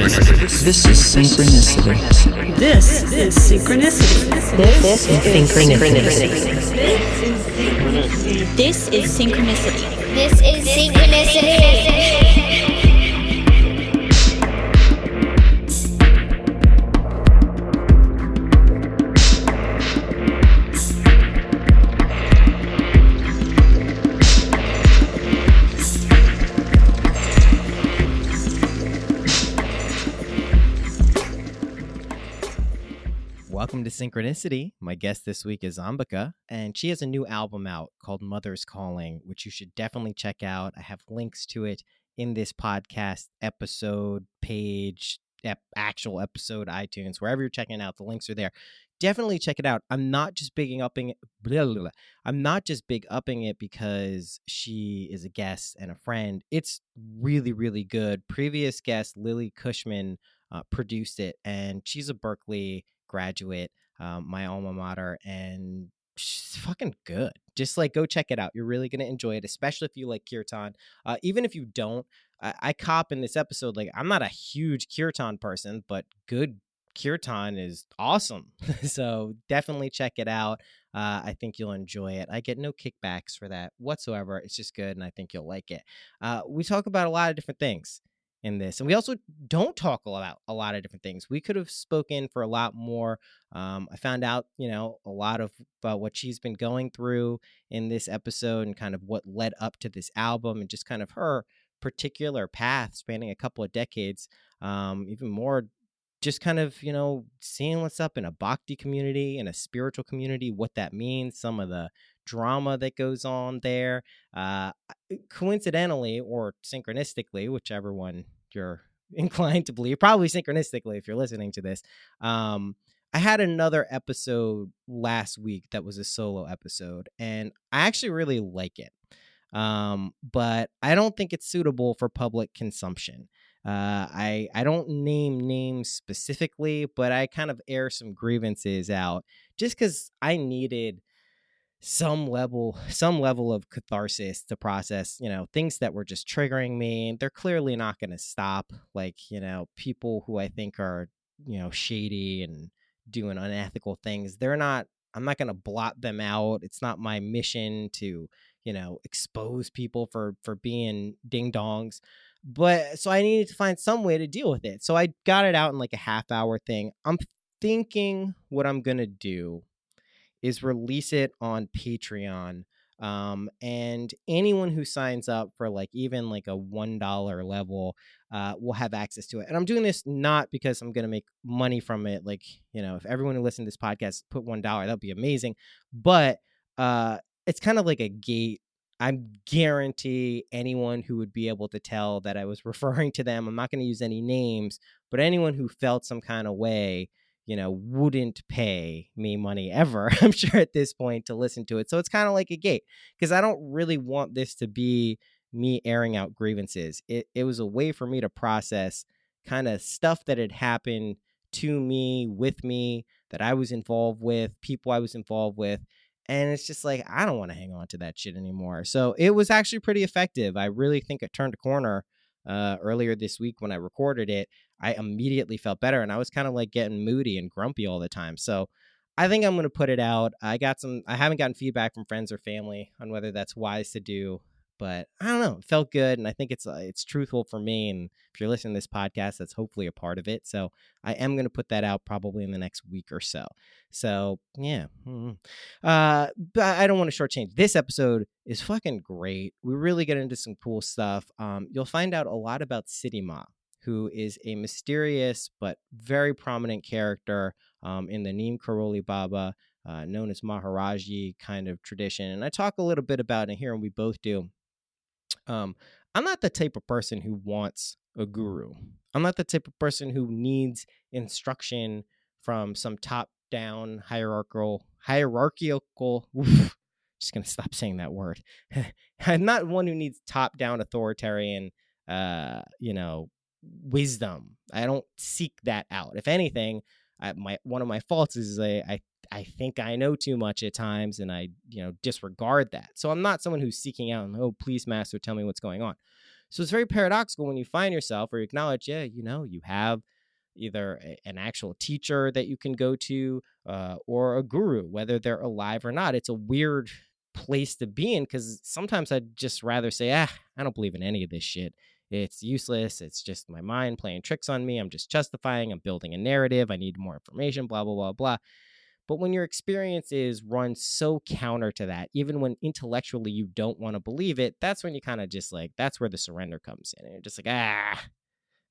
This is synchronicity. This is synchronicity. This is synchronicity. This is synchronicity. This is synchronicity. Welcome to Synchronicity. My guest this week is Ambika, and she has a new album out called Mother's Calling, which you should definitely check out. I have links to it in this podcast episode page, actual episode, iTunes, wherever you're checking it out. The links are there. Definitely check it out. I'm not just big upping it because she is a guest and a friend. It's really, really good. Previous guest Lily Cushman produced it, and she's a Berkeley graduate, my alma mater, and she's fucking good. Just like go check it out. You're really gonna enjoy it, especially if you like kirtan. Even if you don't, I cop in this episode, like, I'm not a huge kirtan person, but good kirtan is awesome. So definitely check it out. I think you'll enjoy it. I get no kickbacks for that whatsoever. It's just good, and I think you'll like it. We talk about a lot of different things in this, and we also don't talk about a lot of different things. We could have spoken for a lot more. I found out, a lot about what she's been going through in this episode and kind of what led up to this album and just kind of her particular path spanning a couple of decades. Even more just kind of, seeing what's up in a bhakti community, in a spiritual community, what that means, some of the drama that goes on there. Coincidentally or synchronistically, whichever one you're inclined to believe, probably synchronistically if you're listening to this, I had another episode last week that was a solo episode, and I actually really like it. But I don't think it's suitable for public consumption. I don't name names specifically, but I kind of air some grievances out just because I needed some level of catharsis to process, things that were just triggering me. They're clearly not going to stop. Like, people who I think are, shady and doing unethical things. I'm not going to blot them out. It's not my mission to, expose people for being ding dongs. But so I needed to find some way to deal with it. So I got it out in like a half-hour thing. I'm thinking what I'm going to do is release it on Patreon. And anyone who signs up for like even like a $1 level will have access to it. And I'm doing this not because I'm going to make money from it. Like, if everyone who listened to this podcast put $1, that'd be amazing. But it's kind of like a gate. I guarantee anyone who would be able to tell that I was referring to them, I'm not going to use any names, but anyone who felt some kind of way, wouldn't pay me money ever, I'm sure, at this point to listen to it. So it's kind of like a gate, because I don't really want this to be me airing out grievances. It was a way for me to process kind of stuff that had happened to me, with me, that I was involved with, people I was involved with. And it's just like, I don't want to hang on to that shit anymore. So it was actually pretty effective. I really think it turned a corner earlier this week when I recorded it. I immediately felt better, and I was kind of like getting moody and grumpy all the time. So I think I'm going to put it out. I haven't gotten feedback from friends or family on whether that's wise to do, but I don't know. It felt good, and I think it's truthful for me. And if you're listening to this podcast, that's hopefully a part of it. So I am going to put that out probably in the next week or so. So yeah, but I don't want to shortchange. This episode is fucking great. We really get into some cool stuff. You'll find out a lot about Siddhi Ma, who is a mysterious but very prominent character in the Neem Karoli Baba, known as Maharaji kind of tradition. And I talk a little bit about it here, and we both do. I'm not the type of person who wants a guru. I'm not the type of person who needs instruction from some top-down hierarchical. Just gonna stop saying that word. I'm not one who needs top-down authoritarian, wisdom. I don't seek that out. If anything, one of my faults is I think I know too much at times, and I disregard that. So I'm not someone who's seeking out and, oh, please, master, tell me what's going on. So it's very paradoxical when you find yourself or you acknowledge, yeah, you have either an actual teacher that you can go to or a guru, whether they're alive or not. It's a weird place to be in because sometimes I'd just rather say, I don't believe in any of this shit. It's useless. It's just my mind playing tricks on me. I'm just justifying. I'm building a narrative. I need more information, blah, blah, blah, blah. But when your experiences run so counter to that, even when intellectually you don't want to believe it, that's when you kind of just like, that's where the surrender comes in. And you're just like,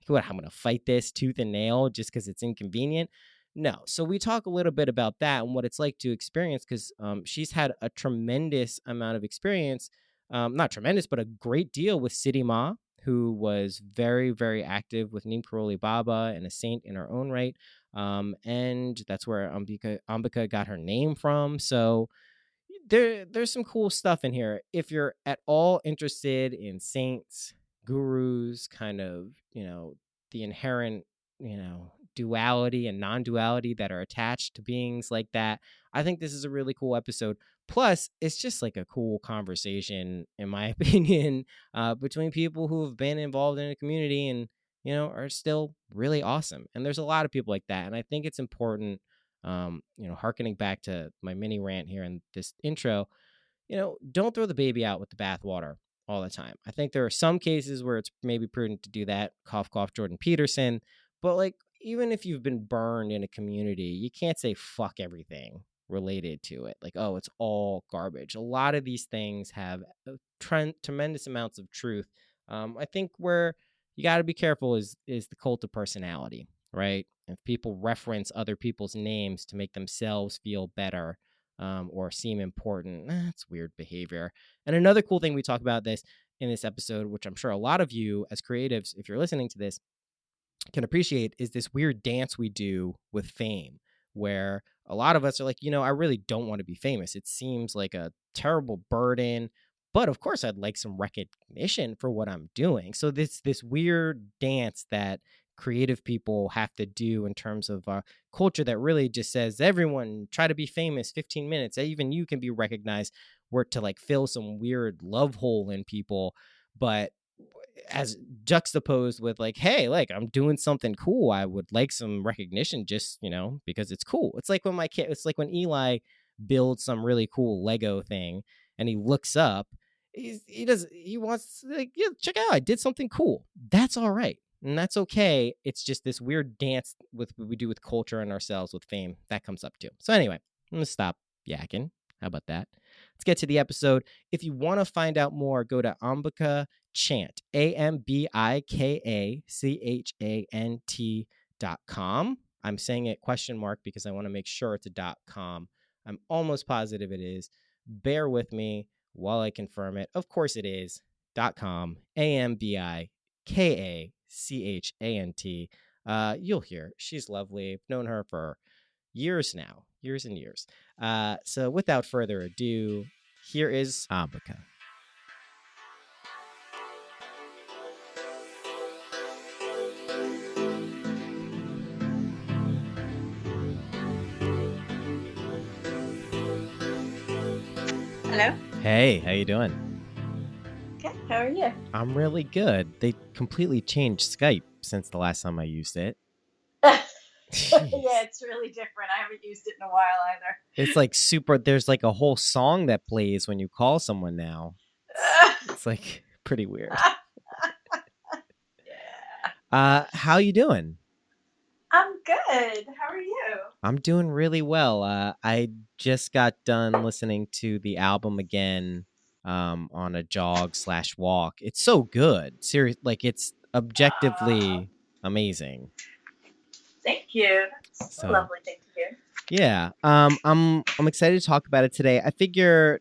what, I'm going to fight this tooth and nail just because it's inconvenient. No. So we talk a little bit about that and what it's like to experience because she's had a tremendous amount of experience, not tremendous, but a great deal with Siddhi Ma, who was very, very active with Neem Karoli Baba and a saint in her own right. And that's where Ambika got her name from. So there's some cool stuff in here. If you're at all interested in saints, gurus, kind of, the inherent, duality and non-duality that are attached to beings like that, I think this is a really cool episode. Plus, it's just like a cool conversation, in my opinion, between people who have been involved in a community and, are still really awesome. And there's a lot of people like that. And I think it's important, hearkening back to my mini rant here in this intro, don't throw the baby out with the bathwater all the time. I think there are some cases where it's maybe prudent to do that. Cough, cough, Jordan Peterson. But like, even if you've been burned in a community, you can't say fuck everything related to it. Like, oh, it's all garbage. A lot of these things have tremendous amounts of truth. I think where you got to be careful is the cult of personality, right? If people reference other people's names to make themselves feel better, or seem important, that's weird behavior. And another cool thing we talk about in this episode, which I'm sure a lot of you as creatives, if you're listening to this, can appreciate, is this weird dance we do with fame, where a lot of us are like, I really don't want to be famous. It seems like a terrible burden, but of course I'd like some recognition for what I'm doing. So this weird dance that creative people have to do in terms of a culture that really just says, everyone try to be famous 15 minutes. Even you can be recognized, work to like fill some weird love hole in people. But as juxtaposed with like, hey, like I'm doing something cool. I would like some recognition just, because it's cool. It's like when Eli builds some really cool Lego thing and he looks up, he wants like, yeah, check out, I did something cool. That's all right. And that's okay. It's just this weird dance with what we do with culture and ourselves with fame that comes up too. So anyway, I'm going to stop yakking. How about that? Let's get to the episode. If you want to find out more, go to Ambika Chant, AmbikaChant.com. I'm saying it question mark because I want to make sure it's a .com. I'm almost positive it is. Bear with me while I confirm it. Of course it is .com, AmbikaChant. You'll hear she's lovely. I've known her for years now, years and years. So without further ado, here is Ambika. Hello. Hey, how you doing? Okay, how are you? I'm really good. They completely changed Skype since the last time I used it. Yeah, it's really different. I haven't used it in a while either. It's like super. There's like a whole song that plays when you call someone now. It's like pretty weird. Yeah. How you doing? I'm good. How are you? I'm doing really well. I just got done listening to the album again on a jog/walk. It's so good. Seriously, like it's objectively amazing. Thank you. That's a lovely thing to hear. Yeah. I'm excited to talk about it today. I figure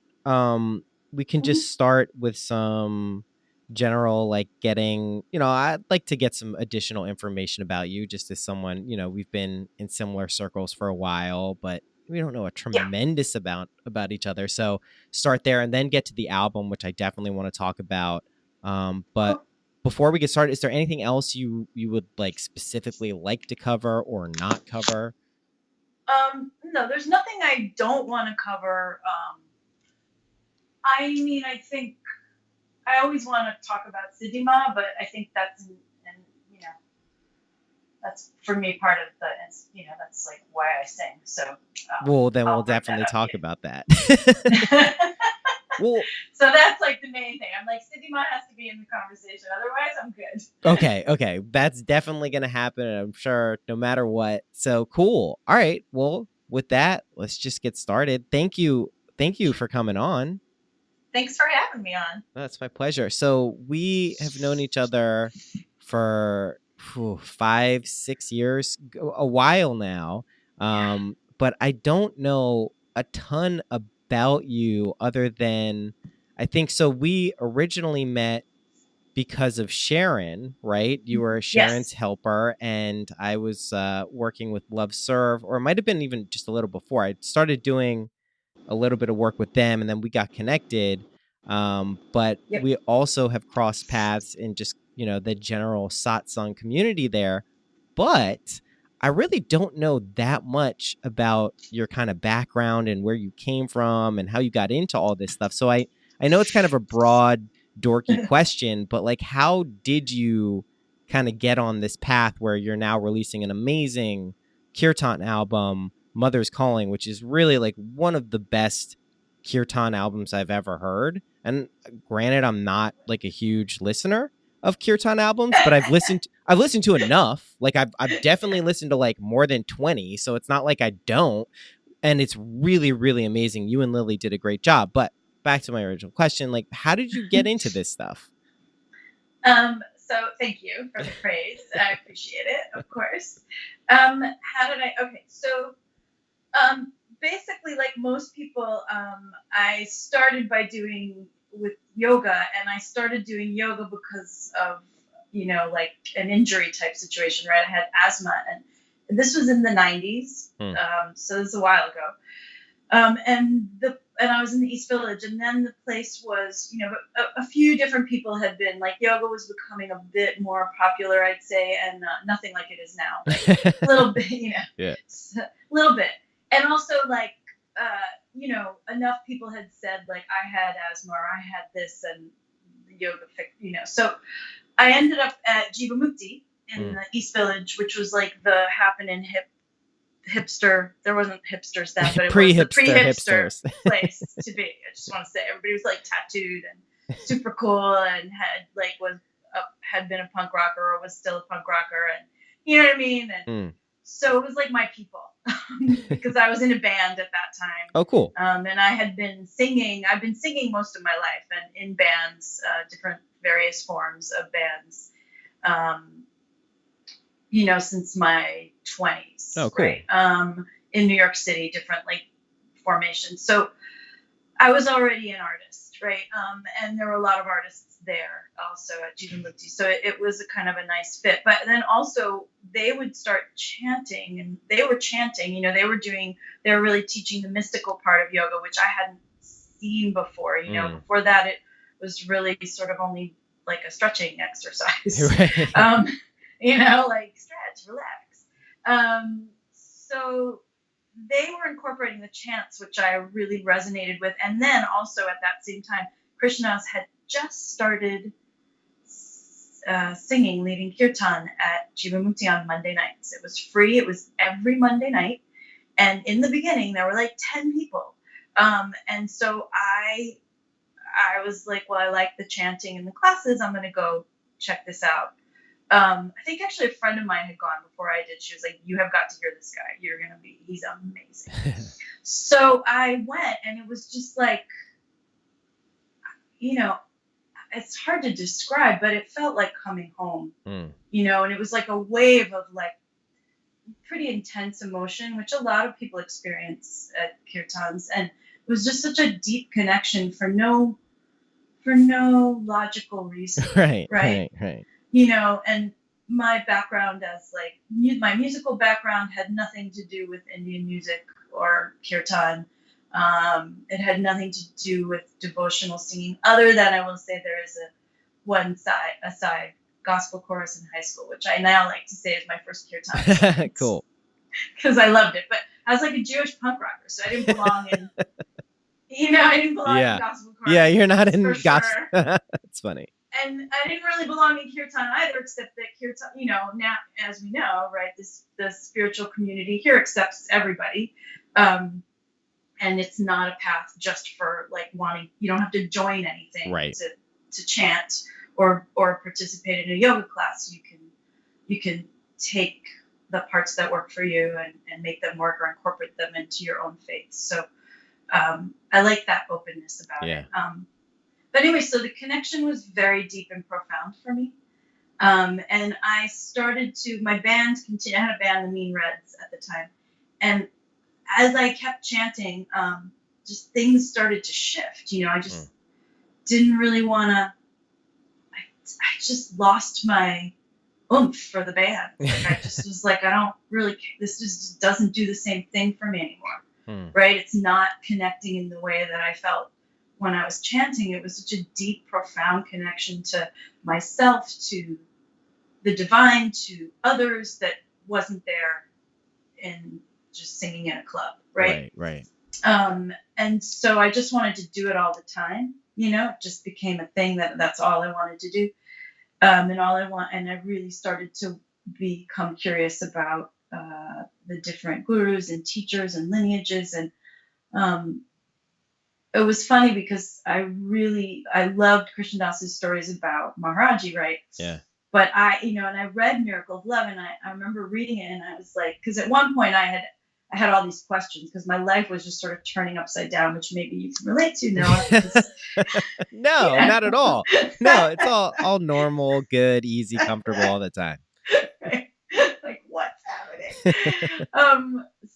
we can just start with some general, like getting, I'd like to get some additional information about you just as someone, we've been in similar circles for a while, but we don't know a tremendous amount about each other. So start there and then get to the album, which I definitely want to talk about. But before we get started, is there anything else you would like specifically like to cover or not cover? No, there's nothing I don't want to cover. I mean, I think I always want to talk about Siddhima, but I think that's, and you know, that's for me part of the, you know, that's like why I sing. So Well, then we'll I'll bring that definitely up talk here. about that. Well, So that's like the main thing. I'm like, Siddhima has to be in the conversation. Otherwise, I'm good. okay. That's definitely going to happen, I'm sure, no matter what. So cool. All right. Well, with that, let's just get started. Thank you. Thank you for coming on. Thanks for having me on. That's my pleasure. So we have known each other for 5-6 years, a while now. But I don't know a ton about you other than I think so. We originally met because of Sharon, right? You were Sharon's Yes. helper, and I was working with Love Serve, or it might have been even just a little before. I started doing a little bit of work with them, and then we got connected. But Yep. we also have crossed paths in just, the general satsang community there. But I really don't know that much about your kind of background and where you came from and how you got into all this stuff. So I know it's kind of a broad, dorky question, but like, how did you kind of get on this path where you're now releasing an amazing kirtan album, Mother's Calling, which is really like one of the best kirtan albums I've ever heard. And granted, I'm not like a huge listener of kirtan albums, but I've listened to enough. Like I've definitely listened to like more than 20, so it's not like I don't. And it's really, really amazing. You and Lily did a great job. But back to my original question, like, how did you get into this stuff? So thank you for the praise. I appreciate it, of course. How did I? Okay, so basically, like most people, I started by doing with yoga, and I started doing yoga because of, like an injury type situation, right? I had asthma, and this was in the 90s, so this is a while ago. And I was in the East Village, and then the place was, a few different people had been, like, yoga was becoming a bit more popular, I'd say, and nothing like it is now. Like, a little bit, Yeah. A little bit. And also, like, enough people had said, like, I had asthma or I had this, and yoga, so I ended up at Jivamukti in the East Village, which was like the happening hipster. There wasn't hipsters then, but it was the pre-hipster place to be. I just want to say everybody was like tattooed and super cool and had been a punk rocker or was still a punk rocker, and you know what I mean. And so it was like my people because I was in a band at that time. Oh, cool. And I had been singing. I've been singing most of my life, and in bands, different various forms of bands. Since my 20s. Oh, cool. Right? In New York City, different like formations. So I was already an artist, right? And there were a lot of artists there also at Jivamukti. So it was a kind of a nice fit. But then also they would start chanting, and they were chanting, they were really teaching the mystical part of yoga, which I hadn't seen before. Before that, it was really sort of only like a stretching exercise. Right. Like stretch, relax. So they were incorporating the chants, which I really resonated with. And then also at that same time, Krishnas had just started singing, leading kirtan at Jivamukti on Monday nights. It was free. It was every Monday night. And in the beginning, there were like 10 people. And so I was like, well, I like the chanting in the classes. I'm going to go check this out. I think actually a friend of mine had gone before I did. She was like, you have got to hear this guy. He's amazing. So I went, and it was just like, it's hard to describe, but it felt like coming home, and it was like a wave of like pretty intense emotion, which a lot of people experience at kirtans. And it was just such a deep connection for no logical reason. Right. And my background as like my musical background had nothing to do with Indian music or kirtan. It had nothing to do with devotional singing, other than I will say there is a side gospel chorus in high school, which I now like to say is my first kirtan. Cool. Because I loved it, but I was like a Jewish punk rocker, so I didn't belong in. I didn't belong Yeah. in gospel choir. Yeah, you're not in for gospel. sure. It's funny. And I didn't really belong in kirtan either, except that kirtan, now as we know, right, the spiritual community here accepts everybody, and it's not a path just for like wanting. You don't have to join anything Right. to chant or participate in a yoga class. You can take the parts that work for you and make them work or incorporate them into your own faith. So I like that openness about it. But anyway, so the connection was very deep and profound for me. And I started to, my band continued, I had a band, the Mean Reds at the time. And as I kept chanting, just things started to shift. I just didn't really want to, I just lost my oomph for the band. Like I just was like, I don't really, this just doesn't do the same thing for me anymore. Right? It's not connecting in the way that I felt when I was chanting. It was such a deep, profound connection to myself, to the divine, to others that wasn't there in just singing in a club, right? Right. And so I just wanted to do it all the time. It just became a thing that's all I wanted to do. And I really started to become curious about the different gurus and teachers and lineages. And it was funny because I loved Krishna Das's stories about Maharaji, right? Yeah. But and I read Miracle of Love, and I remember reading it, and I was like, because at one point I had all these questions because my life was just sort of turning upside down, which maybe you can relate to, Noah. No, not at all. No, it's all normal, good, easy, comfortable all the time. Right? Like, what's happening?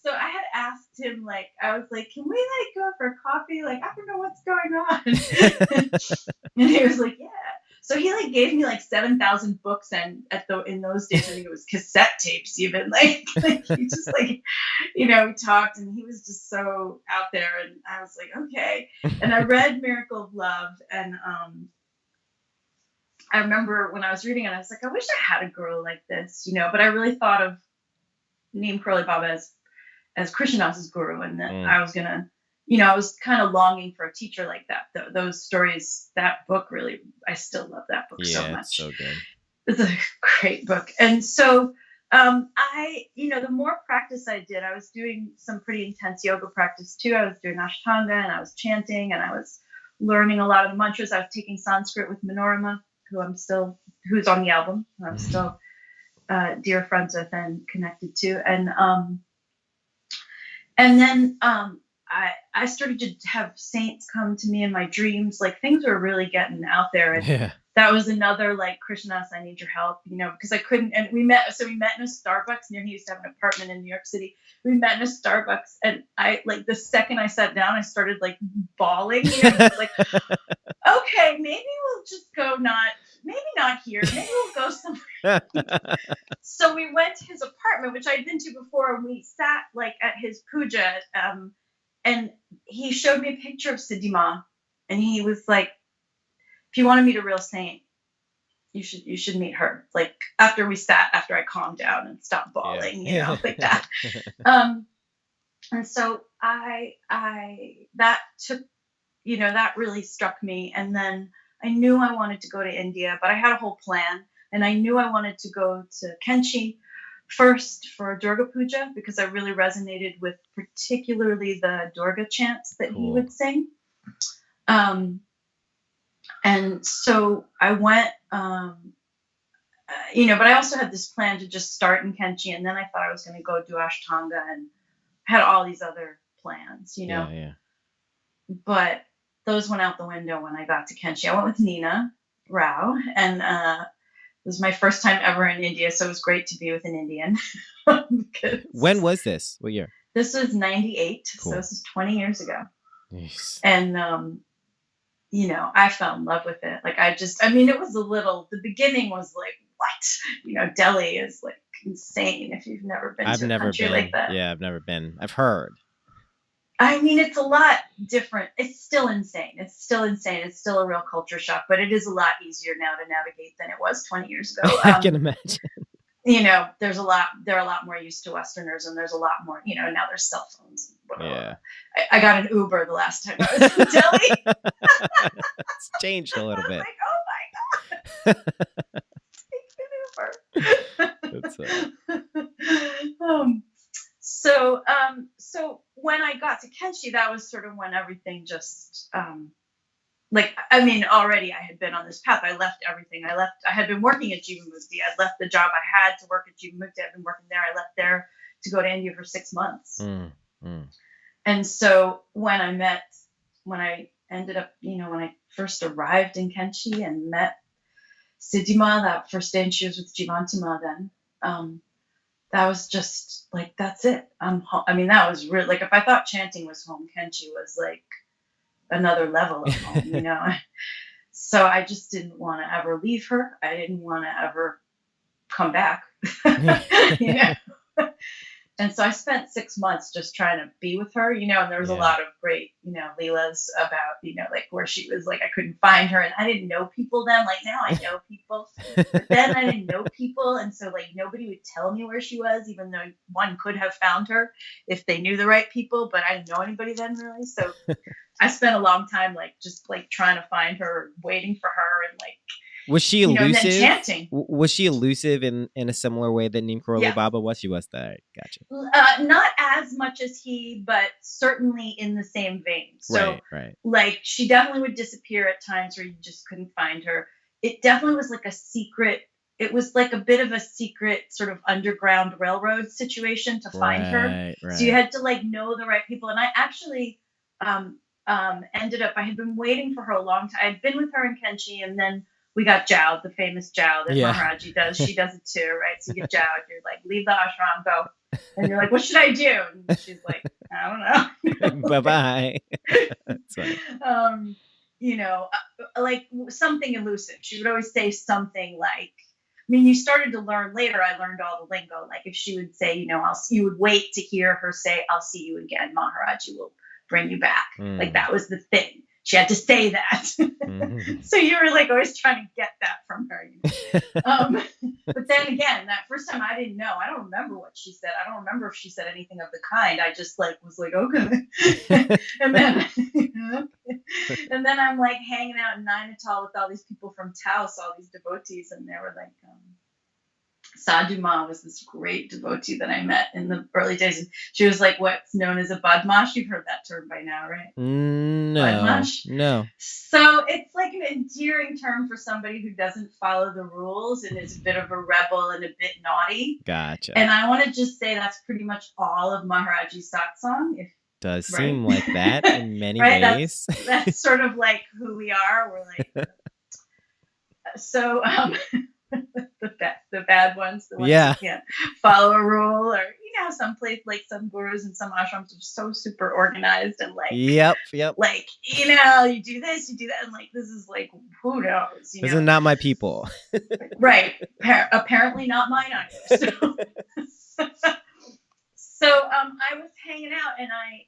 So I had asked him, I was like, can we go for coffee? I don't know what's going on. And he was like, yeah. So he gave me 7,000 books, and in those days I think it was cassette tapes even. He just we talked, and he was just so out there, and I was like, okay. And I read Miracle of Love, and I remember when I was reading it, I was like, I wish I had a guru like this, But I really thought of Neem Karoli Baba as Krishna Das's guru, and that I was gonna. I was kind of longing for a teacher like that. Those stories, that book really, I still love that book so much. Yeah, it's so good. It's a great book. And so the more practice I did, I was doing some pretty intense yoga practice too. I was doing Ashtanga, and I was chanting, and I was learning a lot of the mantras. I was taking Sanskrit with Manorama, who's on the album, who I'm still dear friends with and connected to. And then I started to have saints come to me in my dreams. Things were really getting out there. And that was another Krishna, I need your help, because I couldn't. And we met in a Starbucks near. He used to have an apartment in New York City. We met in a Starbucks, and I the second I sat down, I started bawling. Okay, maybe we'll just go maybe not here. Maybe we'll go somewhere. So we went to his apartment, which I'd been to before, and we sat at his puja. And he showed me a picture of Siddhima, and he was like, if you want to meet a real saint, you should meet her. After I calmed down and stopped bawling, like that. And so that took, that really struck me. And then I knew I wanted to go to India, but I had a whole plan, and I knew I wanted to go to Kenchi first for Durga Puja, because I really resonated with particularly the Durga chants that he would sing. And so I went, but I also had this plan to just start in Kenchi, and then I thought I was going to go do Ashtanga, and had all these other plans, Yeah. But those went out the window when I got to Kenchi. I went with Nina Rao, and it was my first time ever in India, so it was great to be with an Indian. When was this? What year? This was 98, Cool. So this is 20 years ago. Nice. And, I fell in love with it. It was the beginning was what? Delhi is insane if you've never been to a country like that. Yeah, I've never been. I've heard. It's a lot different. It's still insane. It's still a real culture shock, but it is a lot easier now to navigate than it was 20 years ago. I can imagine. they're a lot more used to Westerners, and there's a lot more, now there's cell phones. And blah, blah, blah. Yeah. I got an Uber the last time I was in Delhi. It's changed a little I was bit. like, oh my God. Take an Uber. So when I got to Kenshi, that was sort of when everything just, already I had been on this path. I left everything. I had been working at Jivamukti. I'd left the job I had to work at Jivamukti. I'd been working there. I left there to go to India for 6 months. And so when I ended up, when I first arrived in Kenshi and met Siddhima that first day, and she was with Jivantima then, that was just like, that's it. I'm home. That was really, like, if I thought chanting was home, Kenshi was like another level of home, So I just didn't want to ever leave her. I didn't want to ever come back, And so I spent 6 months just trying to be with her, and there was a lot of great, leelas about, like where she was like, I couldn't find her, and I didn't know people then. Like now I know people, but then I didn't know people. And so like nobody would tell me where she was, even though one could have found her if they knew the right people, but I didn't know anybody then really. So I spent a long time, like, just like trying to find her, waiting for her, and like, was she elusive? And then chanting. Was she elusive in a similar way that Neem Karoli Baba was? She was that. Gotcha. Not as much as he, but certainly in the same vein. So, right. Like, she definitely would disappear at times where you just couldn't find her. It definitely was like a secret. It was like a bit of a secret sort of underground railroad situation to find her. Right. So you had to like know the right people. And I actually ended up, I had been waiting for her a long time. I'd been with her in Kenshi, and then we got Jao, the famous Jao that Maharaji does. She does it too, right? So you get Jao, and you're like, leave the ashram, go. And you're like, what should I do? And she's like, I don't know. Bye-bye. That's funny. Like something elusive. She would always say something like, you started to learn later. I learned all the lingo. Like if she would say, you would wait to hear her say, I'll see you again. Maharaji will bring you back. Like that was the thing. She had to say that. So you were like always trying to get that from her. But then again, that first time I didn't know. I don't remember what she said. I don't remember if she said anything of the kind. I just like was like, okay. and then I'm like hanging out in Nainital with all these people from Taos, all these devotees, and they were like, Sadhu Ma was this great devotee that I met in the early days. And she was like what's known as a badmash. You've heard that term by now, right? No. Badmash? No. So it's like an endearing term for somebody who doesn't follow the rules and is a bit of a rebel and a bit naughty. Gotcha. And I want to just say that's pretty much all of Maharaji's satsang. Does seem like that in many ways. Right? That's sort of like who we are. We're like, so the bad ones, the ones who can't follow a rule, or some place like some gurus and some ashrams are so super organized and like yep like you do this, you do that, and like this is like who knows, this is not my people. Right. Apparently not mine either. So I was hanging out, and I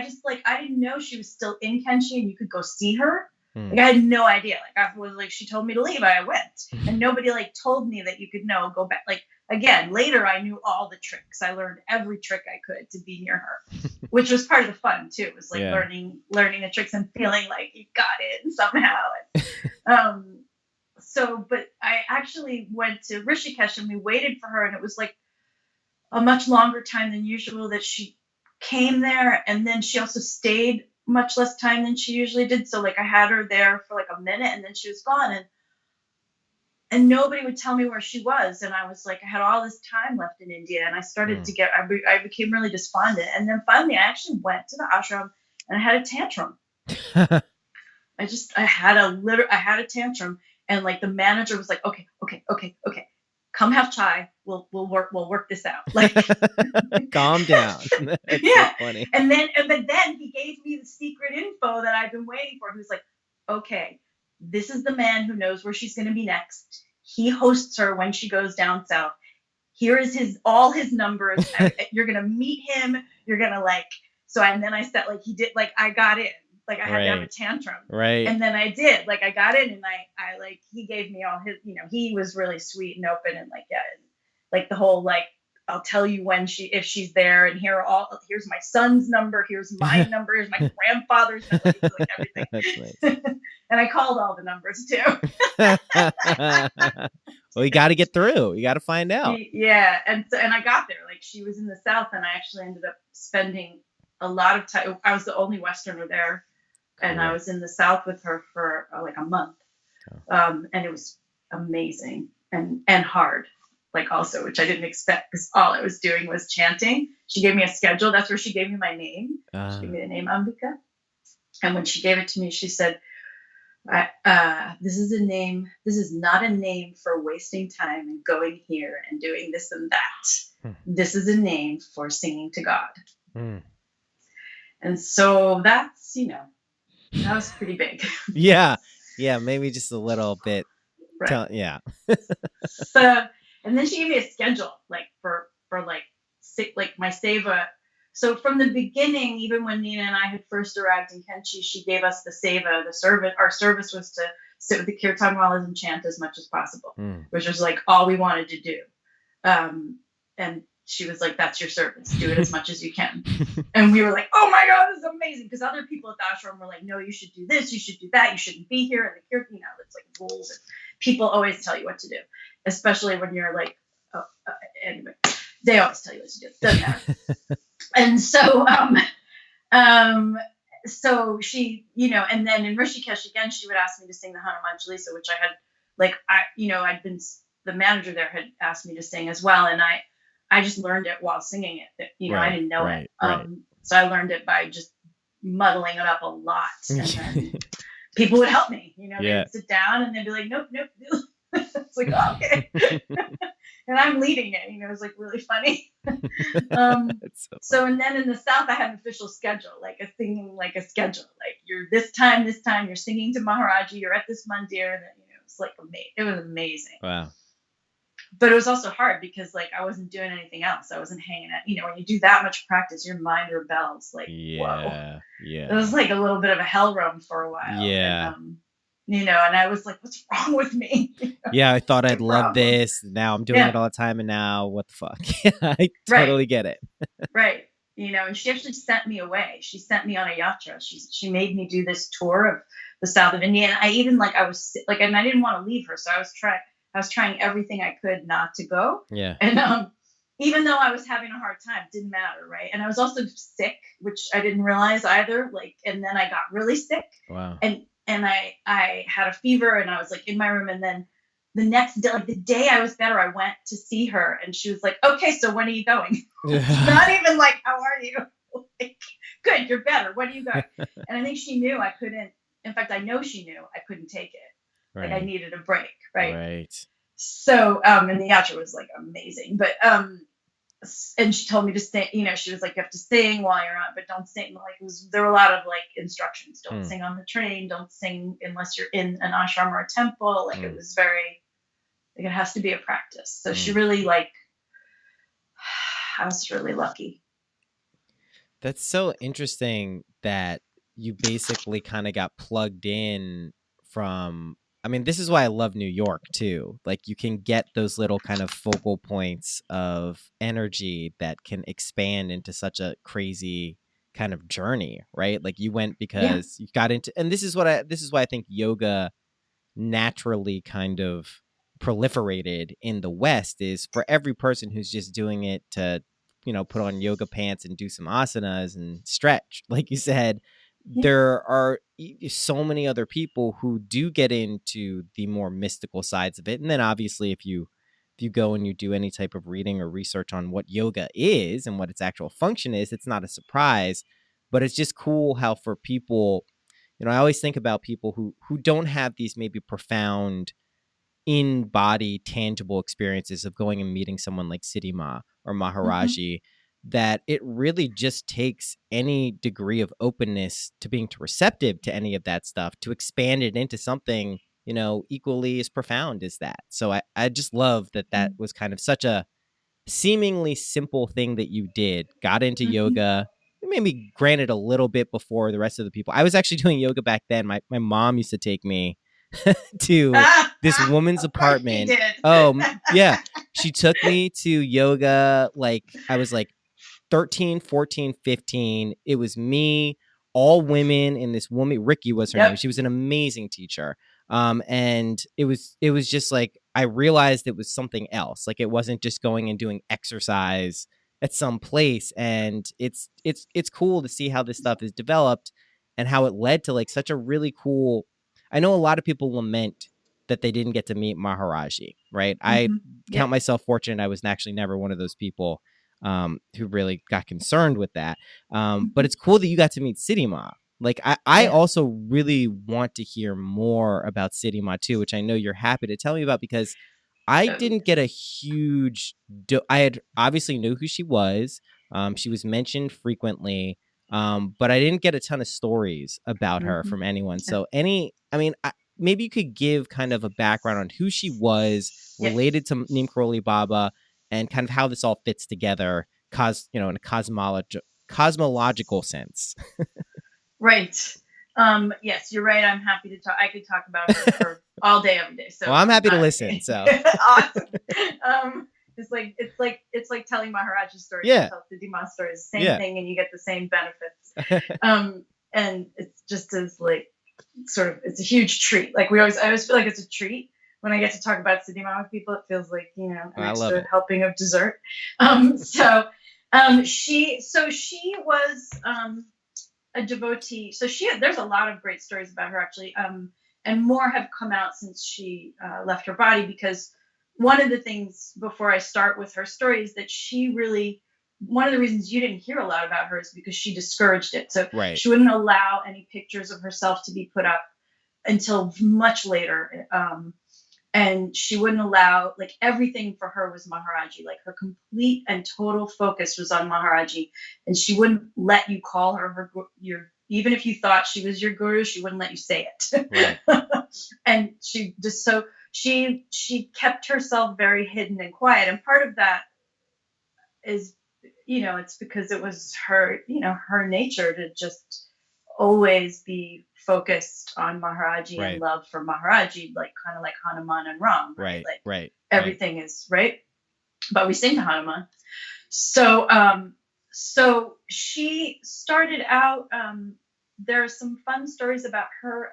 just like I didn't know she was still in Kenshi and you could go see her. Like I had no idea. Like I was like, she told me to leave, I went, and nobody like told me that you could go back. Like again, later I knew all the tricks. I learned every trick I could to be near her, which was part of the fun too. It was like learning the tricks and feeling like you got it somehow. But I actually went to Rishikesh and we waited for her, and it was like a much longer time than usual that she came there, and then she also stayed much less time than she usually did. So like I had her there for like a minute, and then she was gone, and nobody would tell me where she was. And I was like, I had all this time left in India, and I started to get, I became really despondent. And then finally I actually went to the ashram and I had a tantrum. I had a tantrum, and like the manager was like, okay, come have chai. We'll work this out. Like, calm down. That's so funny. But then he gave me the secret info that I've been waiting for. He was like, okay, this is the man who knows where she's going to be next. He hosts her when she goes down south. Here is all his numbers. You're going to meet him. You're going to like, so, and then I said, like, he did, like, I got in. Like I had to have a Right. tantrum. Right. And then I did. Like I got in and I like he gave me all his, he was really sweet and open and like like the whole like I'll tell you when if she's there and here's my son's number, here's my number, here's my grandfather's number, like everything. That's nice. And I called all the numbers too. Well, you got to get through. You got to find out. Yeah, and I got there. Like she was in the South, and I actually ended up spending a lot of time. I was the only Westerner there, and I was in the South with her for like a month, and it was amazing and hard, like also, which I didn't expect because all I was doing was chanting. She gave me a schedule. That's where she gave me my name. She gave me the name Ambika, and when she gave it to me, she said, this is not a name for wasting time and going here and doing this and that. This is a name for singing to God. And so that's, that was pretty big. Yeah. Maybe just a little bit. Right. Yeah. So, and then she gave me a schedule, like for like my seva. So from the beginning, even when Nina and I had first arrived in Kenchi, she gave us the seva, the service. Our service was to sit with the kirtan walas and chant as much as possible, which was like all we wanted to do. And she was like, that's your service. Do it as much as you can. And we were like, oh my God, this is amazing. Because other people at the ashram were like, no, you should do this. You should do that. You shouldn't be here. And the kirtan, it's like rules. And people always tell you what to do, especially when you're like, anyway, they always tell you what to do. It doesn't matter. And so, so she, and then in Rishikesh again, she would ask me to sing the Hanuman Chalisa, which I had, like, I'd been, the manager there had asked me to sing as well. And I just learned it while singing it. I didn't know it. So I learned it by just muddling it up a lot. And then people would help me, they would sit down and they'd be like, nope. It's like, oh, okay. And I'm leading it, it was like really funny. So, and then in the South, I had an official schedule, like a singing, like a schedule, like you're this time, you're singing to Maharaji, you're at this mandir, and then, it's like, it was amazing. Wow. But it was also hard because like, I wasn't doing anything else. I wasn't hanging out, when you do that much practice, your mind rebels, like, whoa. Yeah. It was like a little bit of a hell room for a while. Yeah. And, and I was like, what's wrong with me? Yeah, I thought I'd love this. Now I'm doing it all the time. And now what the fuck? I totally get it. Right. And she actually sent me away. She sent me on a yatra. She made me do this tour of the South of India. And I even and I didn't want to leave her. So I was trying everything I could not to go. Yeah. And even though I was having a hard time, it didn't matter. Right. And I was also sick, which I didn't realize either. And then I got really sick. Wow. And I had a fever and I was like in my room. And then the next day, the day I was better, I went to see her and she was like, okay, so when are you going? Not even like, how are you? Like, good, you're better. When are you going? And I think she knew I couldn't. In fact, I know she knew I couldn't take it. Right. Like I needed a break. Right. So, and the yatra was like amazing, but, and she told me to stay, she was like, you have to sing while you're on, but don't sing. Like there were a lot of like instructions. Don't sing on the train. Don't sing unless you're in an ashram or a temple. Like it was very, like it has to be a practice. So she really I was really lucky. That's so interesting that you basically kind of got plugged in from, this is why I love New York too. Like you can get those little kind of focal points of energy that can expand into such a crazy kind of journey, right? Like you went because you got into, and this is why I think yoga naturally kind of proliferated in the West is for every person who's just doing it to, put on yoga pants and do some asanas and stretch, like you said. There are so many other people who do get into the more mystical sides of it. And then obviously if you go and you do any type of reading or research on what yoga is and what its actual function is, it's not a surprise, but it's just cool how for people, I always think about people who don't have these maybe profound in-body tangible experiences of going and meeting someone like Siddhi Ma or Maharaji, that it really just takes any degree of openness to being receptive to any of that stuff to expand it into something, equally as profound as that. So I just love that was kind of such a seemingly simple thing that you did, got into yoga, maybe granted a little bit before the rest of the people. I was actually doing yoga back then. My mom used to take me to this woman's Of course he apartment. did. Yeah. She took me to yoga like I was like 13, 14, 15. It was me, all women, and this woman, Ricky was her Yep. name. She was an amazing teacher. And it was just like I realized it was something else. Like it wasn't just going and doing exercise at some place. And it's cool to see how this stuff is developed and how it led to like such a really cool. I know a lot of people lament that they didn't get to meet Maharaji, right? I Yep. count myself fortunate. I was actually never one of those people who really got concerned with that. But it's cool that you got to meet City Ma. Like I Yeah. also really want to hear more about City Ma too, which I know you're happy to tell me about because I didn't get a huge. I had obviously knew who she was. She was mentioned frequently, but I didn't get a ton of stories about her from anyone. So maybe you could give kind of a background on who she was related to Neem Karoli Baba and kind of how this all fits together, in a cosmological sense. Right. Yes, you're right. I'm happy to talk. I could talk about her for all day, every day. So Well, I'm happy to listen. So awesome. It's like telling Maharaji's story. Yeah. Tell Siddhima's story. It's the same thing, and you get the same benefits. And it's just as like sort of it's a huge treat. Like I always feel like it's a treat when I get to talk about Siddhima with people. It feels like an I love extra it. helping of dessert. She was a devotee. So there's a lot of great stories about her actually, and more have come out since she left her body. Because one of the things before I start with her story is that one of the reasons you didn't hear a lot about her is because she discouraged it. So Right. she wouldn't allow any pictures of herself to be put up until much later. And she wouldn't allow, like, everything for her was Maharaji. Like, her complete and total focus was on Maharaji. And she wouldn't let you call her even if you thought she was your guru, she wouldn't let you say it. Right. And she kept herself very hidden and quiet. And part of that is, it's because it was her, her nature to just always be focused on Maharaji Right. and love for Maharaji, like kind of like Hanuman and Ram, right? Like Right. everything is right. But we sing to Hanuman. So she started out. There are some fun stories about her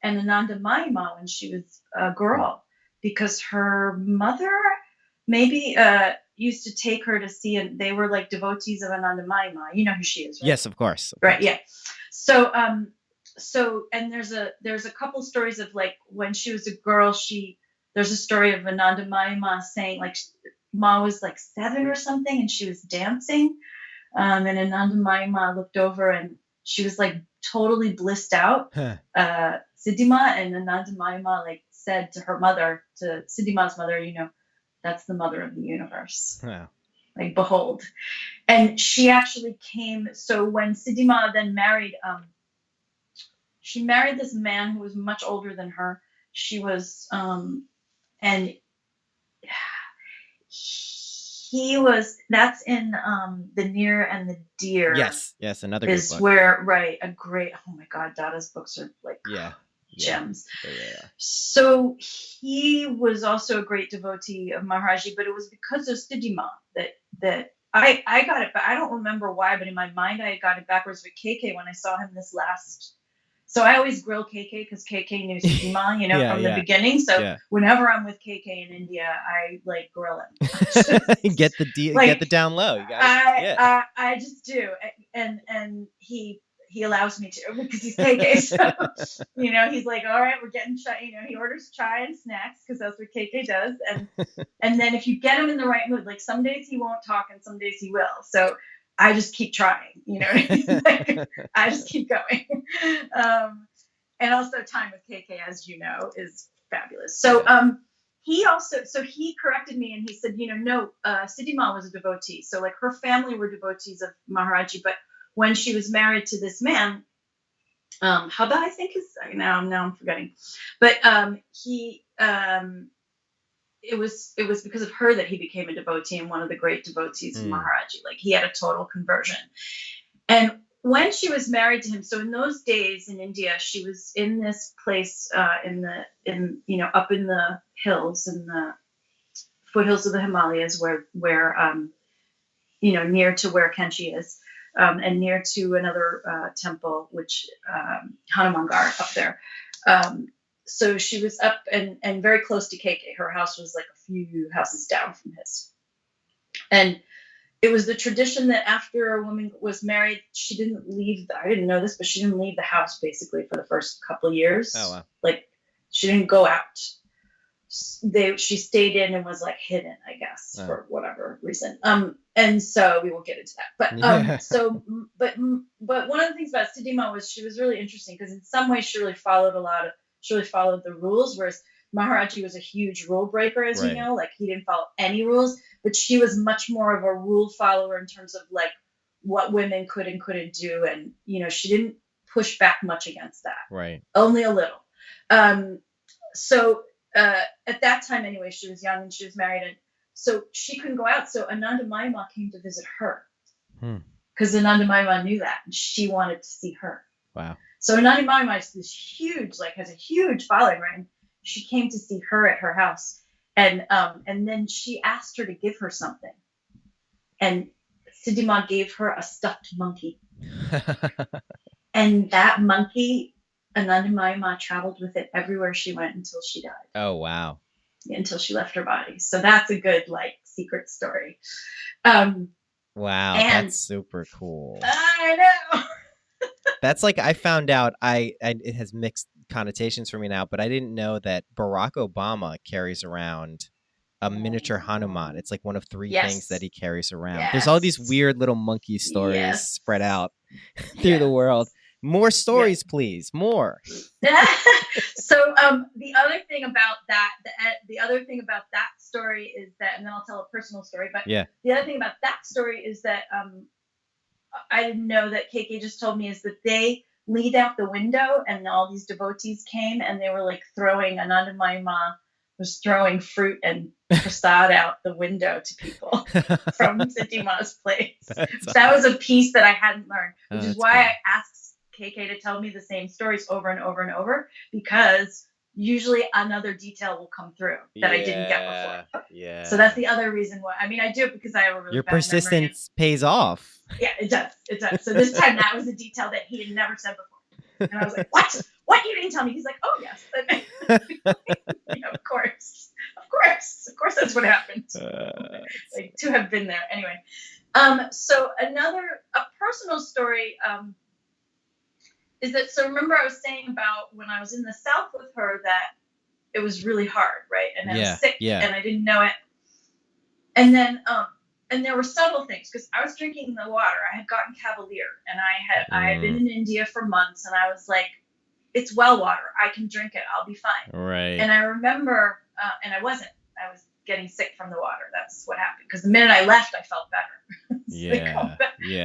and Ananda Mayima when she was a girl, because her mother maybe used to take her to see, and they were like devotees of Ananda Mayima. You know who she is, right? Yes, of course. Right. Yeah. So and there's a couple stories of like when she was a girl, there's a story of Ananda Mayima saying like Ma was like 7 or something and she was dancing, and Ananda Mayima looked over and she was like totally blissed out. Siddhima, and Ananda Mayima like said to her mother, to Siddhima's mother, that's the mother of the universe. Wow. Like, behold. And she actually came. So when Siddhima then married, she married this man who was much older than her. She was, and he was. That's in The Near and the Deer. Yes, another good is book. where a great. Oh my God, Dada's books are like gems. Yeah. So he was also a great devotee of Maharaji, but it was because of Siddhima that I got it, but I don't remember why, but in my mind I got it backwards with KK when I saw him this last. So I always grill KK because KK knew Siddhima, from the beginning. So whenever I'm with KK in India, I like grill him. Get the down low. You got I just do, and he allows me to because he's KK. So, he's like, all right, we're getting chai. He orders chai and snacks because that's what KK does. And then if you get him in the right mood, like some days he won't talk and some days he will. So I just keep trying, like, I just keep going. And also time with KK, as you know, is fabulous. So he corrected me and he said, no, Siddhima was a devotee. So like her family were devotees of Maharaji, but when she was married to this man, Haba, I think is now I'm forgetting, but it was because of her that he became a devotee and one of the great devotees of Maharaji. Like he had a total conversion, And when she was married to him, so in those days in India, she was in this place up in the hills, in the foothills of the Himalayas, where near to where Kanchi is, and near to another temple, which Hanumangar up there. So she was up and very close to KK. Her house was like a few houses down from his. And it was the tradition that after a woman was married, she didn't leave. I didn't know this, but she didn't leave the house basically for the first couple of years. Oh, wow. Like she didn't go out. She stayed in and was like hidden, I guess, for whatever reason. And so we won't get into that. But but one of the things about Siddhima was she was really interesting because in some ways she really followed the rules, whereas Maharaji was a huge rule breaker, as you know, like he didn't follow any rules, but she was much more of a rule follower in terms of like what women could and couldn't do. And, she didn't push back much against that. Right. Only a little. So at that time, anyway, she was young and she was married. And so she couldn't go out. So Ananda Mayama came to visit her because Ananda Mayama knew that and she wanted to see her. Wow. So Ananda Mayama is this huge, has a huge following, right? And she came to see her at her house. And then she asked her to give her something. And Siddhima gave her a stuffed monkey. And that monkey, Ananda Mayama traveled with it everywhere she went until she died. Oh, wow. Until she left her body. So that's a good, secret story. Wow, that's super cool. I know. That's I found out, it has mixed connotations for me now, but I didn't know that Barack Obama carries around a miniature Hanuman. It's one of three things that he carries around. Yes. There's all these weird little monkey stories spread out through the world. More stories, please. More. So the other thing about that story is that, and then I'll tell a personal story, but the other thing about that story is that I didn't know that KK just told me is that they leaned out the window and all these devotees came and they were throwing, Ananda Mayama was throwing fruit and prasad out the window to people from Siddhima's place. That was a piece that I hadn't learned, which is why I asked KK to tell me the same stories over and over and over, because usually another detail will come through that I didn't get before. Yeah. So that's the other reason why. I mean, I do it because I have a really Your bad persistence pays off. Yeah, it does. It does. So this time that was a detail that he had never said before. And I was like, what? What? You didn't tell me? He's like, oh, yes. Of course. Of course that's what happened. To have been there. Anyway. So a personal story is that, so remember I was saying about when I was in the South with her that it was really hard, right? And I was sick and I didn't know it. And then, and there were subtle things because I was drinking the water. I had gotten Cavalier and I had been in India for months and I was like, it's well water. I can drink it. I'll be fine. Right. And I remember, and I wasn't. I was getting sick from the water. That's what happened. Because the minute I left, I felt better.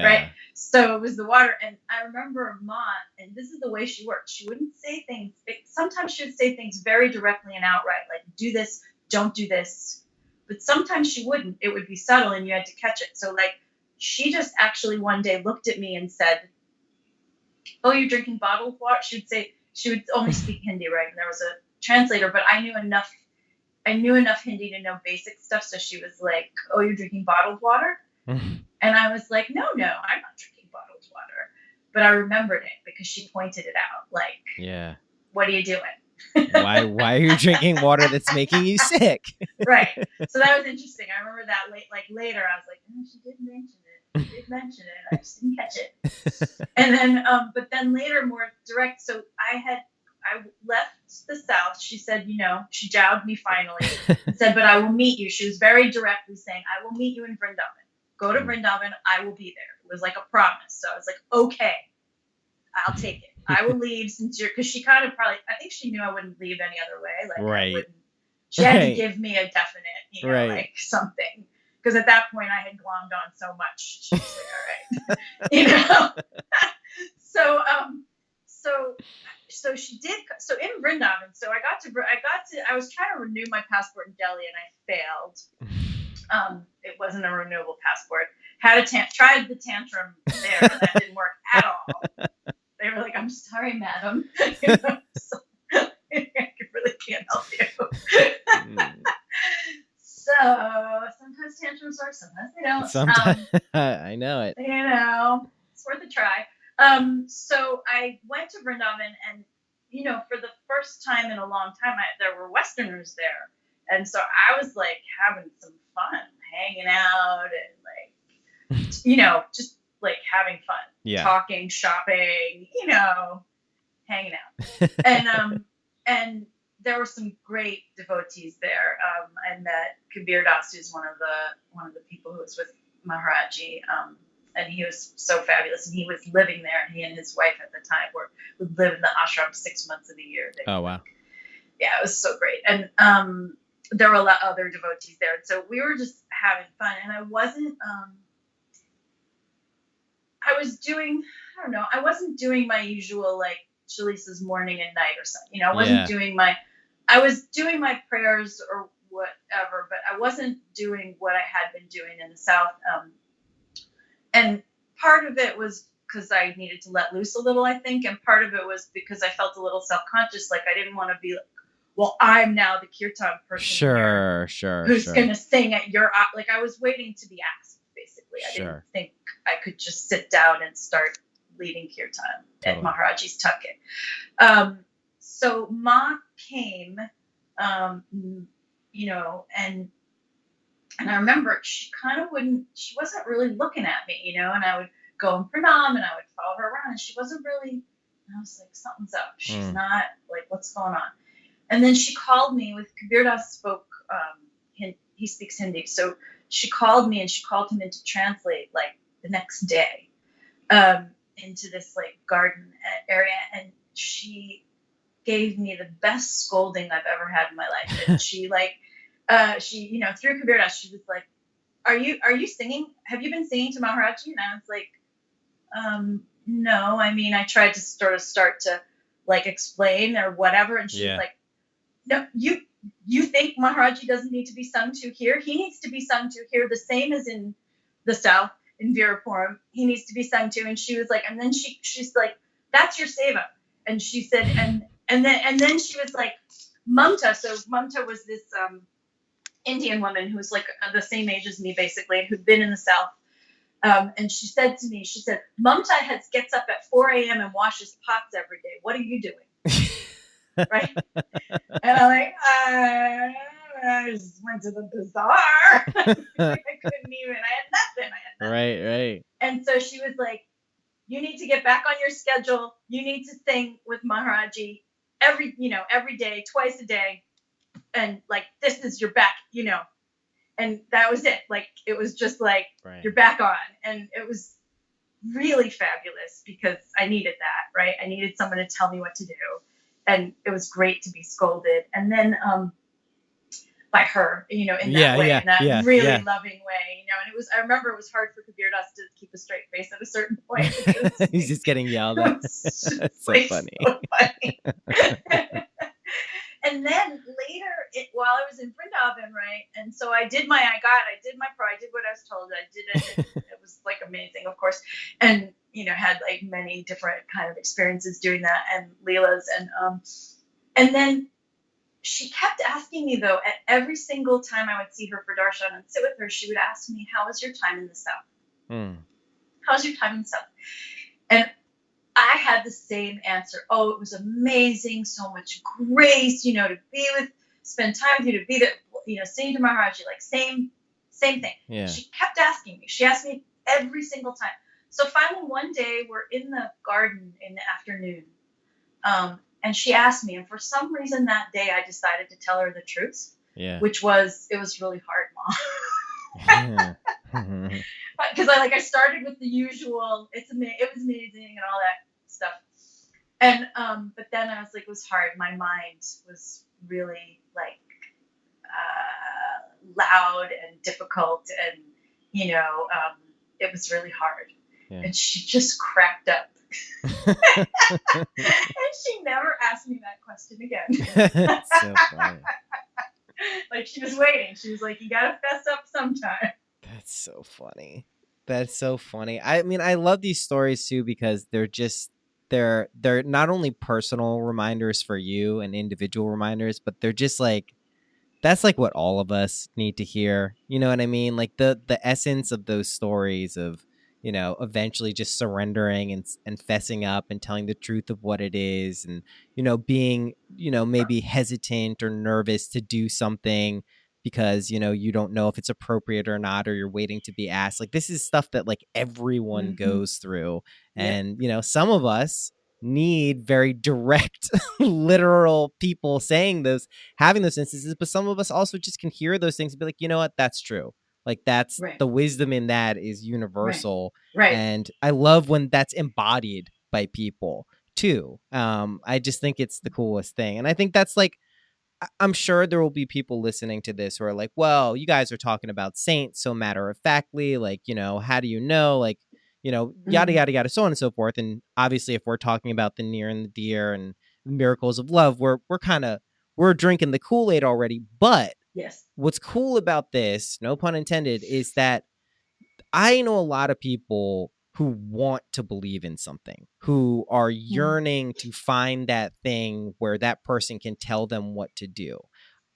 Right. So it was the water. And I remember Ma, and this is the way she worked. She wouldn't say things. Sometimes she would say things very directly and outright, like, do this, don't do this. But sometimes she wouldn't. It would be subtle and you had to catch it. So she just actually one day looked at me and said, oh, you're drinking bottled water? She would only speak Hindi, right? And there was a translator, but I knew enough Hindi to know basic stuff. So she was like, oh, you're drinking bottled water? And I was like, no, I'm not drinking bottled water. But I remembered it because she pointed it out. What are you doing? Why are you drinking water that's making you sick? Right. So that was interesting. I remember that later I was like, oh, she did mention it. I just didn't catch it. And then, but then later, more direct. So I left the South. She said, she jowed me finally and said, but I will meet you. She was very directly saying, I will meet you in Vrindavan. Go to Vrindavan. I will be there. It was like a promise. So I was like, okay, I'll take it. I will leave because she kind of I think she knew I wouldn't leave any other way. She had to give me a definite, something. Because at that point I had glommed on so much. She was like, all right. So she did. So in Vrindavan, so I was trying to renew my passport in Delhi and I failed. It wasn't a renewable passport. tried the tantrum there, and that didn't work at all. They were like, "I'm sorry, madam." So, I really can't help you. So sometimes tantrums work, sometimes they don't. Sometimes I know it. It's worth a try. So I went to Vrindavan, and for the first time in a long time, there were Westerners there, and so I was like having some fun, hanging out, and just like having fun, talking, shopping, hanging out, and there were some great devotees there. I met Kabir Das, who's one of the people who was with Maharaji, and he was so fabulous. And he was living there. And he and his wife at the time would live in the ashram 6 months of the year. Oh wow! Yeah, it was so great. And there were a lot of other devotees there. And so we were just having fun. And I wasn't. I wasn't doing my usual like Shalisa's morning and night or something. I was doing my prayers or whatever, but I wasn't doing what I had been doing in the South. And part of it was because I needed to let loose a little, I think. And part of it was because I felt a little self-conscious. Like I didn't want to be like, well, I'm now the kirtan person. Sure. Who's going to sing at your, like I was waiting to be asked, basically. I didn't think I could just sit down and start leading kirtan at Maharaji's Tucket. So Ma came, and I remember she wasn't really looking at me, and I would go and pranam and I would follow her around and she wasn't really, and I was like, something's up. She's not, like, what's going on? And then she called me with Kabir Das spoke, he speaks Hindi. So she called me and she called him in to translate like the next day into this like garden area. And she gave me the best scolding I've ever had in my life. And she through Kabir Das, she was like, are you singing? Have you been singing to Maharaji? And I was like, no. I mean, I tried to sort of start to like explain or whatever. And she was like, no, you think Maharaji doesn't need to be sung to here? He needs to be sung to here, the same as in the South, in Veerapuram. He needs to be sung to. And she was like, and then she's like, that's your seva. And she said, and then she was like, Mamta. So Mamta was this Indian woman who was like the same age as me, basically, who'd been in the South. And she said to me, Mamta gets up at 4 a.m. and washes pots every day. What are you doing? Right? And I'm like, I just went to the bazaar. I couldn't even, I had nothing. Right. And so she was like, you need to get back on your schedule. You need to sing with Maharaji every day, twice a day. And like, this is your back, and that was it. Like, it was just like, you're back on. And it was really fabulous because I needed that, right? I needed someone to tell me what to do. And it was great to be scolded. And then by her, in that way, in that really loving way, and I remember it was hard for Kabir Das to keep a straight face at a certain point. He's just getting yelled at. That's so funny. And then later, while I was in Vrindavan, right, and so I did my prayer, I did what I was told, I did it, it was like amazing, of course, and had like many different kind of experiences doing that and Leela's, and then she kept asking me though, at every single time I would see her for darshan and sit with her, she would ask me, how was your time in the South? How was your time in the South? And I had the same answer. Oh, it was amazing. So much grace, to spend time with you, to be there, singing to Maharaji, like same thing. Yeah. She kept asking me. She asked me every single time. So finally one day we're in the garden in the afternoon. And she asked me, and for some reason that day I decided to tell her the truth. Yeah. Which was, it was really hard, Mom. Because I started with the usual, it was amazing and all that stuff. And but then I was like, it was hard. My mind was really like loud and difficult, and it was really hard. Yeah. And she just cracked up. And she never asked me that question again. That's so funny. Like, she was waiting. She was like, you gotta fess up sometime. That's so funny. That's so funny. I mean, I love these stories too because they're not only personal reminders for you and individual reminders, but they're just like that's like what all of us need to hear. You know what I mean? Like the essence of those stories of, eventually just surrendering and fessing up and telling the truth of what it is and, being, maybe hesitant or nervous to do something because, you don't know if it's appropriate or not, or you're waiting to be asked. Like this is stuff that like everyone Mm-hmm. goes through. Yep. And, some of us need very direct, literal people saying those, having those instances, but some of us also just can hear those things and be like, you know what, that's true. Like that's Right. the wisdom in that is Right. universal. Right. And I love when that's embodied by people too. I just think it's the coolest thing. And I think that's like, I'm sure there will be people listening to this who are like, well, you guys are talking about saints so matter of factly, like, how do you know? Like, yada, Mhm. yada, yada, so on and so forth. And obviously, if we're talking about the near and the dear and miracles of love, we're drinking the Kool-Aid already. But Yes. what's cool about this, no pun intended, is that I know a lot of people who want to believe in something, who are yearning to find that thing where that person can tell them what to do.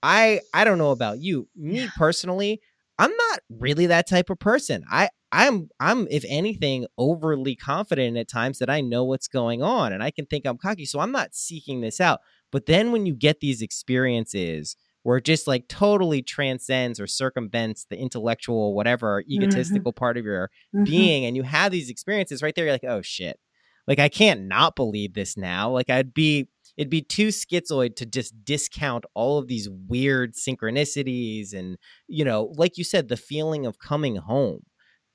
I don't know about you. Me Yeah. personally, I'm not really that type of person. I'm if anything overly confident at times that I know what's going on and I can think I'm cocky, so I'm not seeking this out. But then when you get these experiences where it just like totally transcends or circumvents the intellectual, whatever Mm-hmm. egotistical part of your Mm-hmm. being, and you have these experiences right there, you're like, oh shit. Like I can't not believe this now. Like it'd be too schizoid to just discount all of these weird synchronicities and, like you said, the feeling of coming home.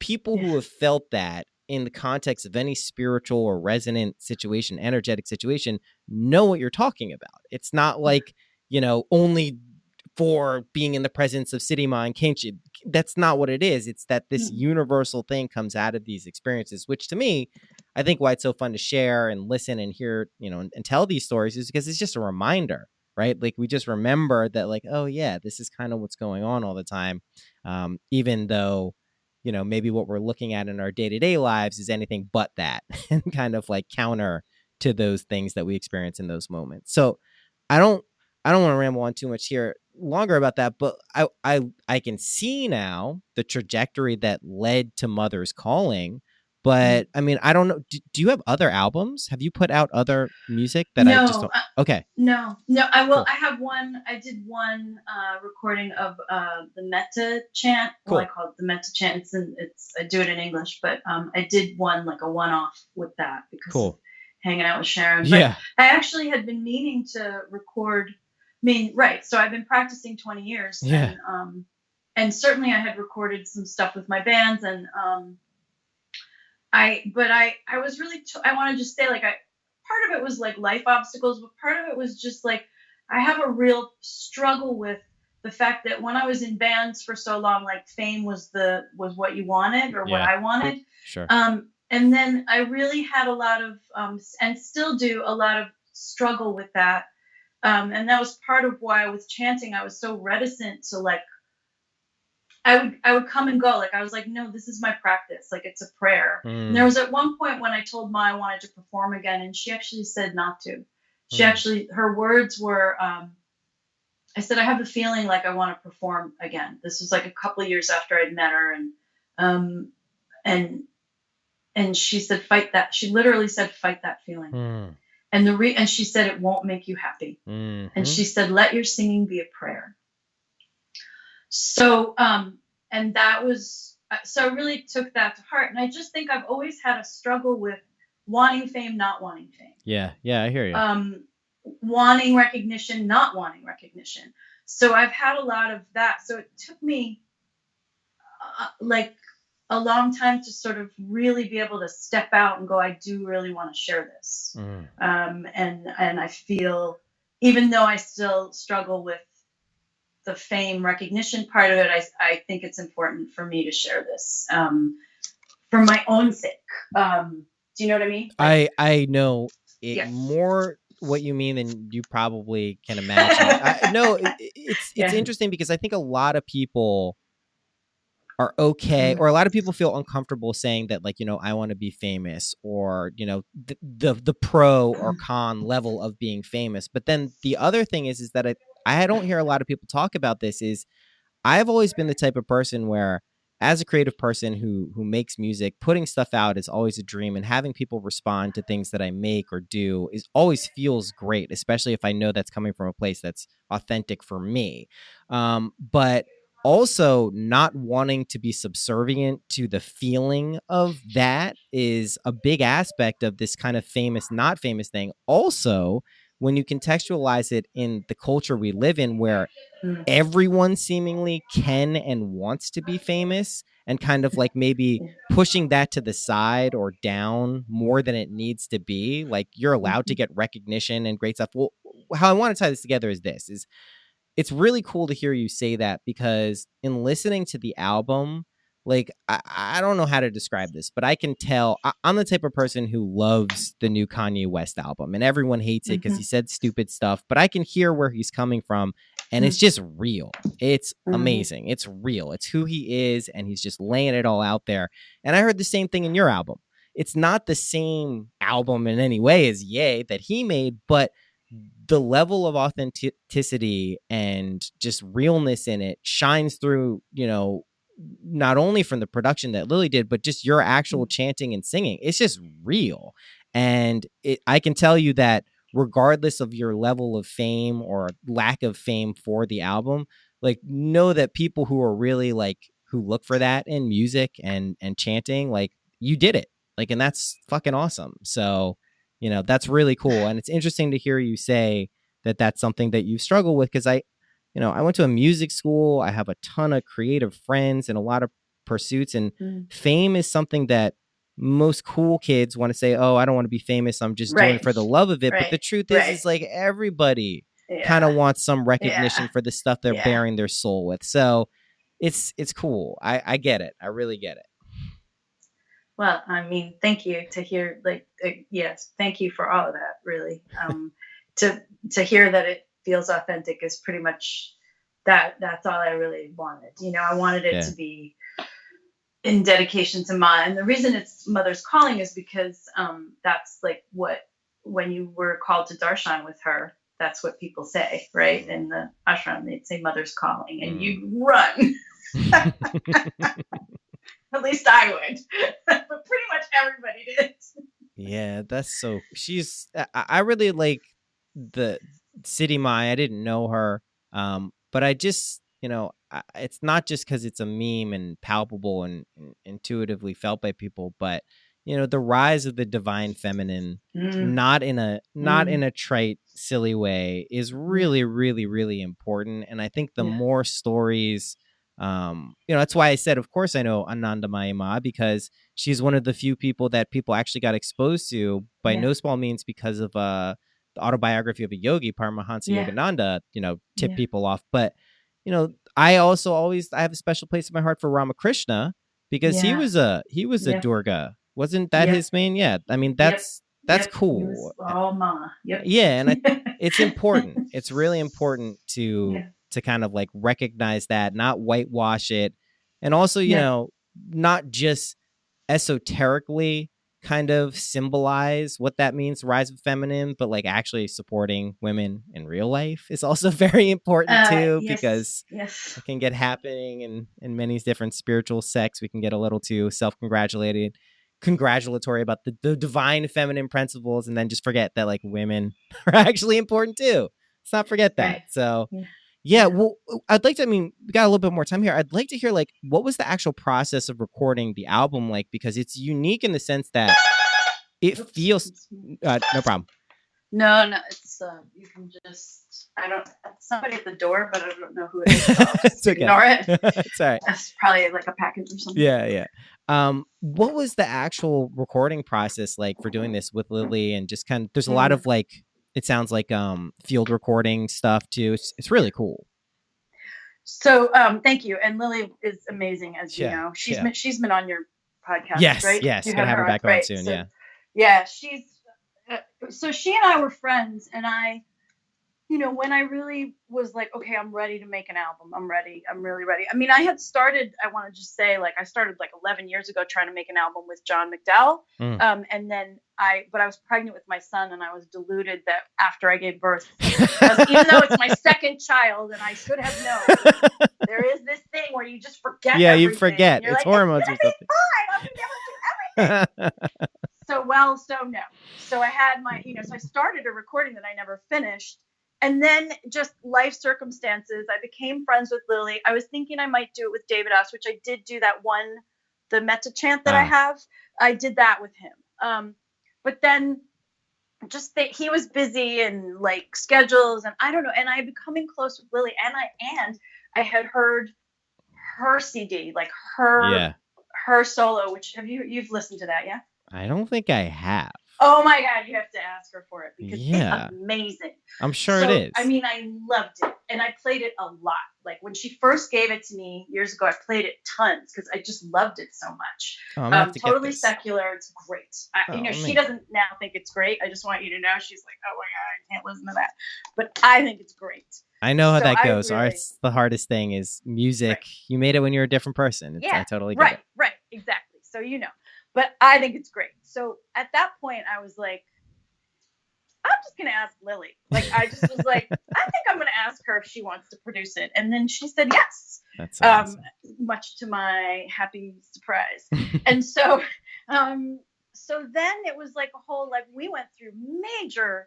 People Yeah. who have felt that in the context of any spiritual or resonant situation, energetic situation, know what you're talking about. It's not like, only for being in the presence of City Mind, can't you? That's not what it is. It's that this Mm. universal thing comes out of these experiences, which to me, I think why it's so fun to share and listen and hear, and tell these stories is because it's just a reminder, right? Like we just remember that, like, oh yeah, this is kind of what's going on all the time, even though, maybe what we're looking at in our day-to-day lives is anything but that, and kind of like counter to those things that we experience in those moments. So, I don't I don't want to ramble on too much here longer about that, but I can see now the trajectory that led to Mother's Calling. Mm. But I mean, I don't know. Do you have other albums? Have you put out other music that I just No, don't? Okay, no. I will. cool, I have one. I did one recording of the Metta chant. Well, I cool, call it the Metta chant. It's I do it in English, but I did one like a one-off with that because of cool. hanging out with Sharon. But Yeah, I actually had been meaning to record. I mean, right. So I've been practicing 20 years, yeah. and certainly I had recorded some stuff with my bands, and I was really I want to just say like part of it was like life obstacles, but part of it was just like I have a real struggle with the fact that when I was in bands for so long, like fame was what you wanted or what Yeah, I wanted. sure. And then I really had a lot of and still do a lot of struggle with that. And that was part of why with chanting I was so reticent to like I would come and go. Like I was like, no, this is my practice. Like it's a prayer. And there Mm, was at one point when I told Ma I wanted to perform again, and she actually said not to. She mm, actually her words were, I said I have a feeling like I want to perform again. This was like a couple of years after I'd met her, um, and and she said fight that. She literally said fight that feeling. mm, And and she said it won't make you happy. And mm-hmm. she said let your singing be a prayer. So, and that was, so I really took that to heart. And I just think I've always had a struggle with wanting fame, not wanting fame. Yeah, I hear you. Wanting recognition, not wanting recognition. So I've had a lot of that. So it took me like a long time to sort of really be able to step out and go, I do really want to share this. Mm. And I feel, even though I still struggle with the fame recognition part of it, I think it's important for me to share this for my own sake. Do you know what I mean? Like, I know it yeah. more what you mean than you probably can imagine. No, it's Yeah. interesting because I think a lot of people are okay, or a lot of people feel uncomfortable saying that, like, I want to be famous, or the pro or con level of being famous. But then the other thing is that I don't hear a lot of people talk about this. Is I've always been the type of person where, as a creative person who makes music, putting stuff out is always a dream, and having people respond to things that I make or do is always feels great, especially if I know that's coming from a place that's authentic for me. But also, not wanting to be subservient to the feeling of that is a big aspect of this kind of famous, not famous thing. Also, when you contextualize it in the culture we live in, where Mm. everyone seemingly can and wants to be famous, and kind of like maybe pushing that to the side or down more than it needs to be. Like, you're allowed to get recognition and great stuff. Well, how I want to tie this together is this: is it's really cool to hear you say that, because in listening to the album, like, I don't know how to describe this, but I can tell I'm the type of person who loves the new Kanye West album, and everyone hates it because he said stupid stuff, but I can hear where he's coming from, and it's just real. It's amazing. It's real. It's who he is, and he's just laying it all out there. And I heard the same thing in your album. It's not the same album in any way as Ye that he made, but the level of authenticity and just realness in it shines through, not only from the production that Lily did, but just your actual chanting and singing. It's just real. And I can tell you that regardless of your level of fame or lack of fame for the album, like, know that people who are really like, who look for that in music and chanting, like, you did it. Like, and that's fucking awesome. So, that's really cool. And it's interesting to hear you say that that's something that you struggle with. Cause I went to a music school. I have a ton of creative friends and a lot of pursuits, and fame is something that most cool kids want to say, oh, I don't want to be famous. I'm just doing it for the love of it. But the truth is like, everybody kind of wants some recognition for the stuff they're bearing their soul with. So it's cool. I get it. I really get it. Well, I mean, thank you to hear, like, yes, thank you for all of that, really. To hear that it feels authentic is pretty much that's all I really wanted. I wanted it to be in dedication to Ma. And the reason it's Mother's Calling is because that's like when you were called to darshan with her, that's what people say, right? In the ashram, they'd say Mother's Calling, and you run. At least I would, but pretty much everybody did. Yeah, I really like the City Mai. I didn't know her, but I just, it's not just because it's a meme and palpable and intuitively felt by people, but the rise of the divine feminine, not in a trite, silly way, is really, really, really important. And I think the more stories, that's why I said, of course I know Anandamayi Ma, because she's one of the few people that people actually got exposed to by no small means, because of the autobiography of a yogi, Paramahansa Yogananda, tipped people off. But I also I have a special place in my heart for Ramakrishna, because he was a Durga. Wasn't that his main? Yeah. I mean, that's cool. Oh, Ma. Yep. Yeah. And it's important. It's really important to kind of like recognize that, not whitewash it. And also, not just esoterically kind of symbolize what that means, rise of feminine, but like actually supporting women in real life is also very important too, because it can get happening in many different spiritual sects. We can get a little too congratulatory about the divine feminine principles, and then just forget that like women are actually important too. Let's not forget that. Right. So well, I'd like to, we got a little bit more time here. I'd like to hear, like, what was the actual process of recording the album like? Because it's unique in the sense that it feels, no problem. No, it's, you can just, somebody at the door, but I don't know who it is. So it's okay. Ignore it. It's all right. That's probably like a package or something. Yeah. What was the actual recording process like for doing this with Lily? And just kind of, there's a lot of like, it sounds like field recording stuff too. It's really cool. So thank you. And Lily is amazing, as you know. She's been on your podcast, right? Yes. Gonna have her back on soon. So, yeah, she's so she and I were friends, and I when I really was like, okay, I'm ready to make an album. I'm ready. I'm really ready. I mean, I want to just say, like, I started like 11 years ago trying to make an album with John McDowell. And then but I was pregnant with my son, and I was deluded that after I gave birth, even though it's my second child and I should have known, there is this thing where you just forget Yeah, you everything. forget. You're It's like, hormones it's or gonna something. be fine. I'm gonna be able to do everything. So no. So I had so I started a recording that I never finished. And then just life circumstances, I became friends with Lily. I was thinking I might do it with David Us, which I did do that one, the metta chant that I have. I did that with him. But then just that he was busy and like schedules, and I don't know. And I becoming close with Lily, and I had heard her CD, like her solo, which you've listened to that, yeah? I don't think I have. Oh my God, you have to ask her for it because Yeah. it's amazing. I'm sure it is. I mean, I loved it, and I played it a lot. Like when she first gave it to me years ago, I played it tons because I just loved it so much. Oh, I'm gonna have to get Totally this. secular. It's great. She doesn't now think it's great. I just want you to know she's like, oh my God, I can't listen to that, but I think it's great. I know how So that I goes. really- Art's the hardest thing is music. Right. You made it when you're a different person. I totally get it. Right, exactly. So but I think it's great. So at that point, I was like, I'm just gonna ask Lily. Like I just was like, I think I'm gonna ask her if she wants to produce it, and then she said yes. That's awesome. Much to my happy surprise. And so then it was like a whole, like, we went through major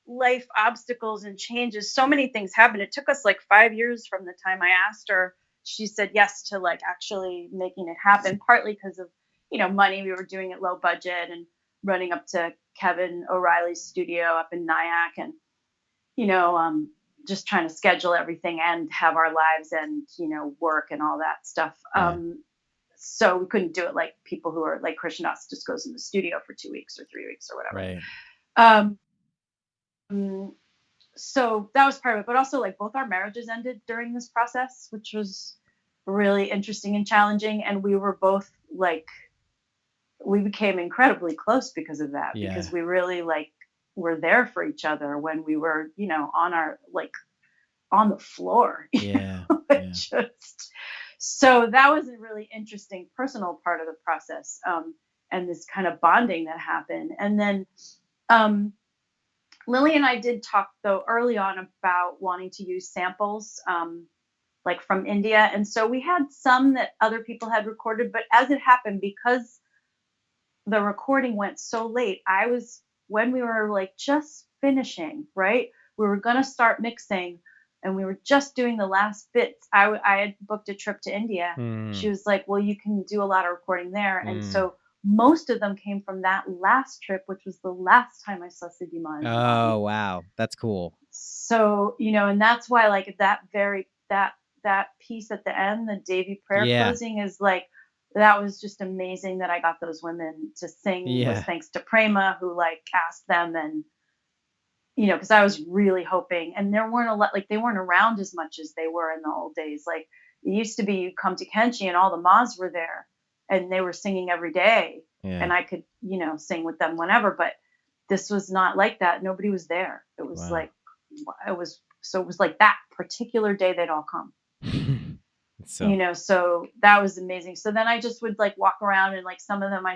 life obstacles and changes. So many things happened. It took us like 5 years from the time I asked her. She said yes to like actually making it happen, partly because of money. We were doing it low budget and running up to Kevin O'Reilly's studio up in Nyack, and just trying to schedule everything and have our lives and work and all that stuff. So we couldn't do it like people who are like Christian Us just goes in the studio for 2 weeks or 3 weeks or whatever. Right. So that was part of it, but also like both our marriages ended during this process, which was really interesting and challenging. And we were both like, we became incredibly close because of that, because we really like were there for each other when we were, on our, like on the floor. So that was a really interesting personal part of the process. And this kind of bonding that happened. And then, Lily and I did talk though early on about wanting to use samples, like from India. And so we had some that other people had recorded, but as it happened, because the recording went so late, when we were like just finishing, right? We were going to start mixing and we were just doing the last bits. I had booked a trip to India. She was like, well, you can do a lot of recording there. And so most of them came from that last trip, which was the last time I saw Siddhiman. Oh, wow. That's cool. So, and that's why like that piece at the end, the Devi prayer closing is like, that was just amazing that I got those women to sing. Was thanks to Prema, who like asked them, and because I was really hoping, and there weren't a lot, like they weren't around as much as they were in the old days. Like it used to be, you come to Kenchi and all the mas were there and they were singing every day, and I could sing with them whenever. But this was not like that. Nobody was there. It was it was like that particular day they'd all come. So that was amazing. So then I just would like walk around, and like some of them I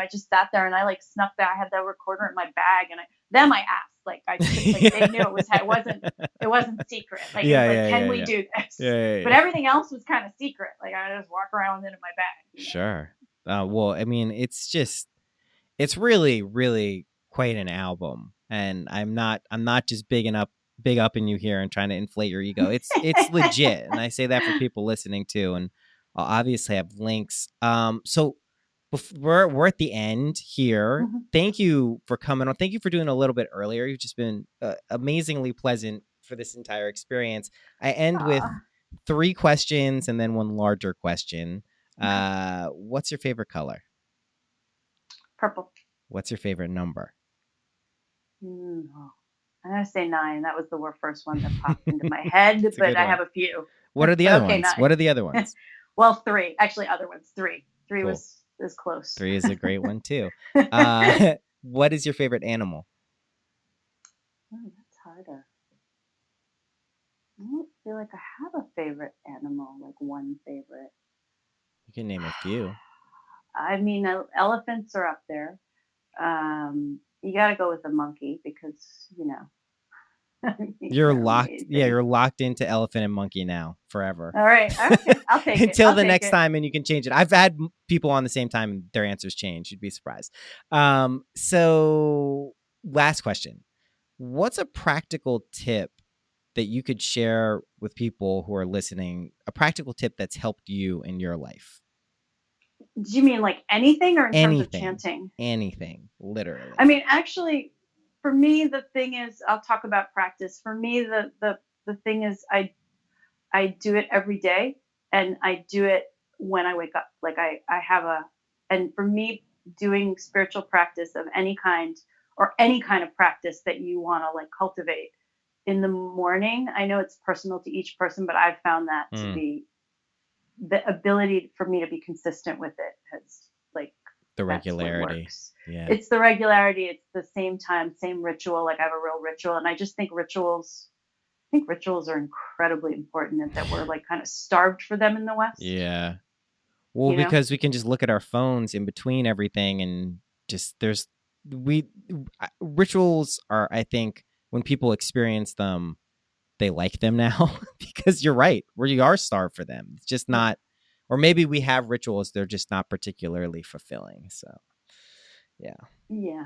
just sat there and I like snuck that. I had that recorder in my bag, and I asked, like I just like they knew it wasn't secret. Like, can we do this? But everything else was kind of secret. Like I just walk around with it in my bag. Sure. Well, I mean, it's really, really quite an album, and I'm not just big up in you here and trying to inflate your ego. It's legit, and I say that for people listening too. And I'll obviously have links. So we're at the end here. Thank you for coming on. Thank you for doing a little bit earlier. You've just been amazingly pleasant for this entire experience. I end with 3 questions and then one larger question. What's your favorite color? Purple. What's your favorite number? I'm gonna say 9. That was the first one that popped into my head, but I have a few. What are the other ones? 9. What are the other ones? Well, 3. Actually, other ones. 3. 3 cool. was close. 3 is a great one too. What is your favorite animal? Oh, that's harder. I don't feel like I have a favorite animal, like one favorite. You can name a few. I mean, elephants are up there. You got to go with a monkey because, I mean, You're they're locked. Yeah, amazing. you're locked into elephant and monkey now forever. All right. Okay. I'll take it. Until I'll the take next it. time, and you can change it. I've had people on the same time and their answers change. You'd be surprised. So last question. What's a practical tip that you could share with people who are listening? A practical tip that's helped you in your life? Do you mean like anything or in terms of Anything. chanting? Anything. Literally. I mean, actually, for me, the thing is, I'll talk about practice. For me, the thing is, I do it every day, and I do it when I wake up. Like I have and for me, doing spiritual practice of any kind or any kind of practice that you want to like cultivate in the morning. I know it's personal to each person, but I've found that to be the ability for me to be consistent with it has like The that's what regularity. works. Yeah. It's the regularity. It's the same time, same ritual. Like I have a real ritual, and I just think rituals. I think rituals are incredibly important, and that we're like kind of starved for them in the West. Yeah. Well, because we can just look at our phones in between everything, and just rituals are, I think, when people experience them, they like them now because you're right. We are starved for them. It's just not, or maybe we have rituals, they're just not particularly fulfilling. So, yeah. Yeah.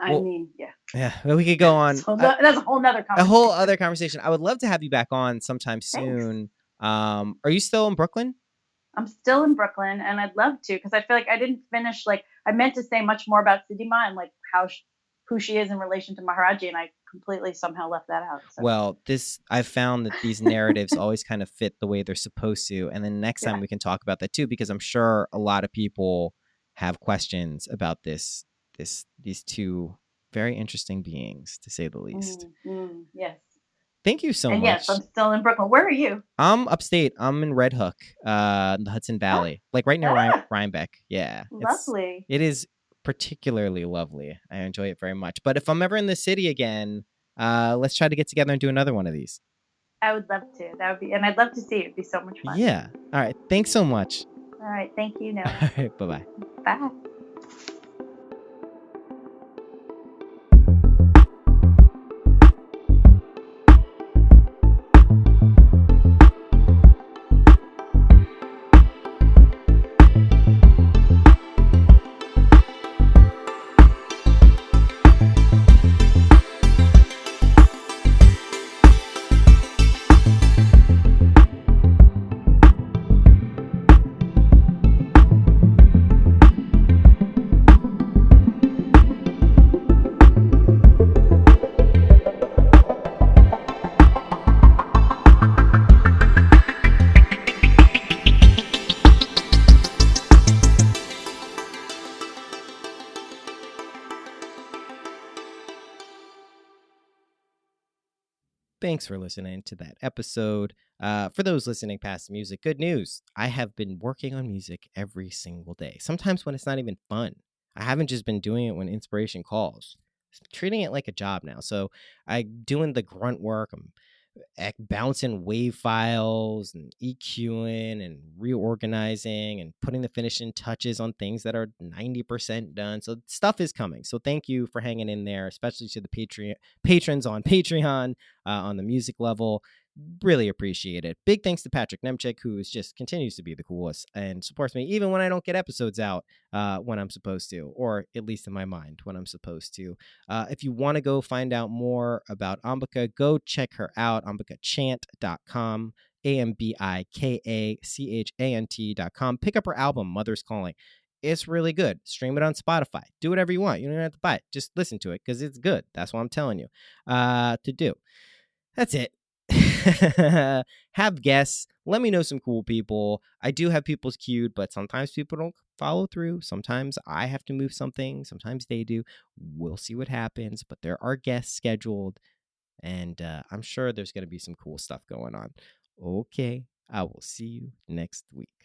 Well, I mean, yeah. Yeah. Well, we could go on. That's a whole nother conversation. A whole other conversation. I would love to have you back on sometime soon. Are you still in Brooklyn? I'm still in Brooklyn, and I'd love to because I feel like I didn't finish. Like I meant to say much more about Siddhima and like who she is in relation to Maharaji, and I completely somehow left that out. So. Well, I've found that these narratives always kind of fit the way they're supposed to, and then next time we can talk about that too, because I'm sure a lot of people have questions about these two very interesting beings, to say the least. Yes. Thank you so much. Yes, I'm still in Brooklyn. Where are you? I'm upstate. I'm in Red Hook, in the Hudson Valley, like right near Rhinebeck. Yeah. Lovely. It is particularly lovely. I enjoy it very much. But if I'm ever in the city again, let's try to get together and do another one of these. I would love to. That would be, and I'd love to see you. It'd be so much fun. Yeah. All right. Thanks so much. All right. Thank you, Noah. All right. Bye-bye. Bye. Thanks for listening to that episode. For those listening past the music, good news. I have been working on music every single day, sometimes when it's not even fun. I haven't just been doing it when inspiration calls. I'm treating it like a job now. So I'm doing the grunt work. I'm bouncing wave files and EQing and reorganizing and putting the finishing touches on things that are 90% done. So stuff is coming. So thank you for hanging in there, especially to the patrons on Patreon, on the music level. Really appreciate it. Big thanks to Patrick Nemchik, who just continues to be the coolest and supports me even when I don't get episodes out when I'm supposed to, or at least in my mind when I'm supposed to. If you want to go find out more about Ambika, go check her out, ambikachant.com, AMBIKACHANT.com. Pick up her album, Mother's Calling. It's really good. Stream it on Spotify. Do whatever you want. You don't even have to buy it. Just listen to it because it's good. That's what I'm telling you to do. That's it. Have guests. Let me know some cool people. I do have people's queued, but sometimes people don't follow through. Sometimes I have to move something. Sometimes they do. We'll see what happens, but there are guests scheduled, and I'm sure there's going to be some cool stuff going on. Okay, I will see you next week.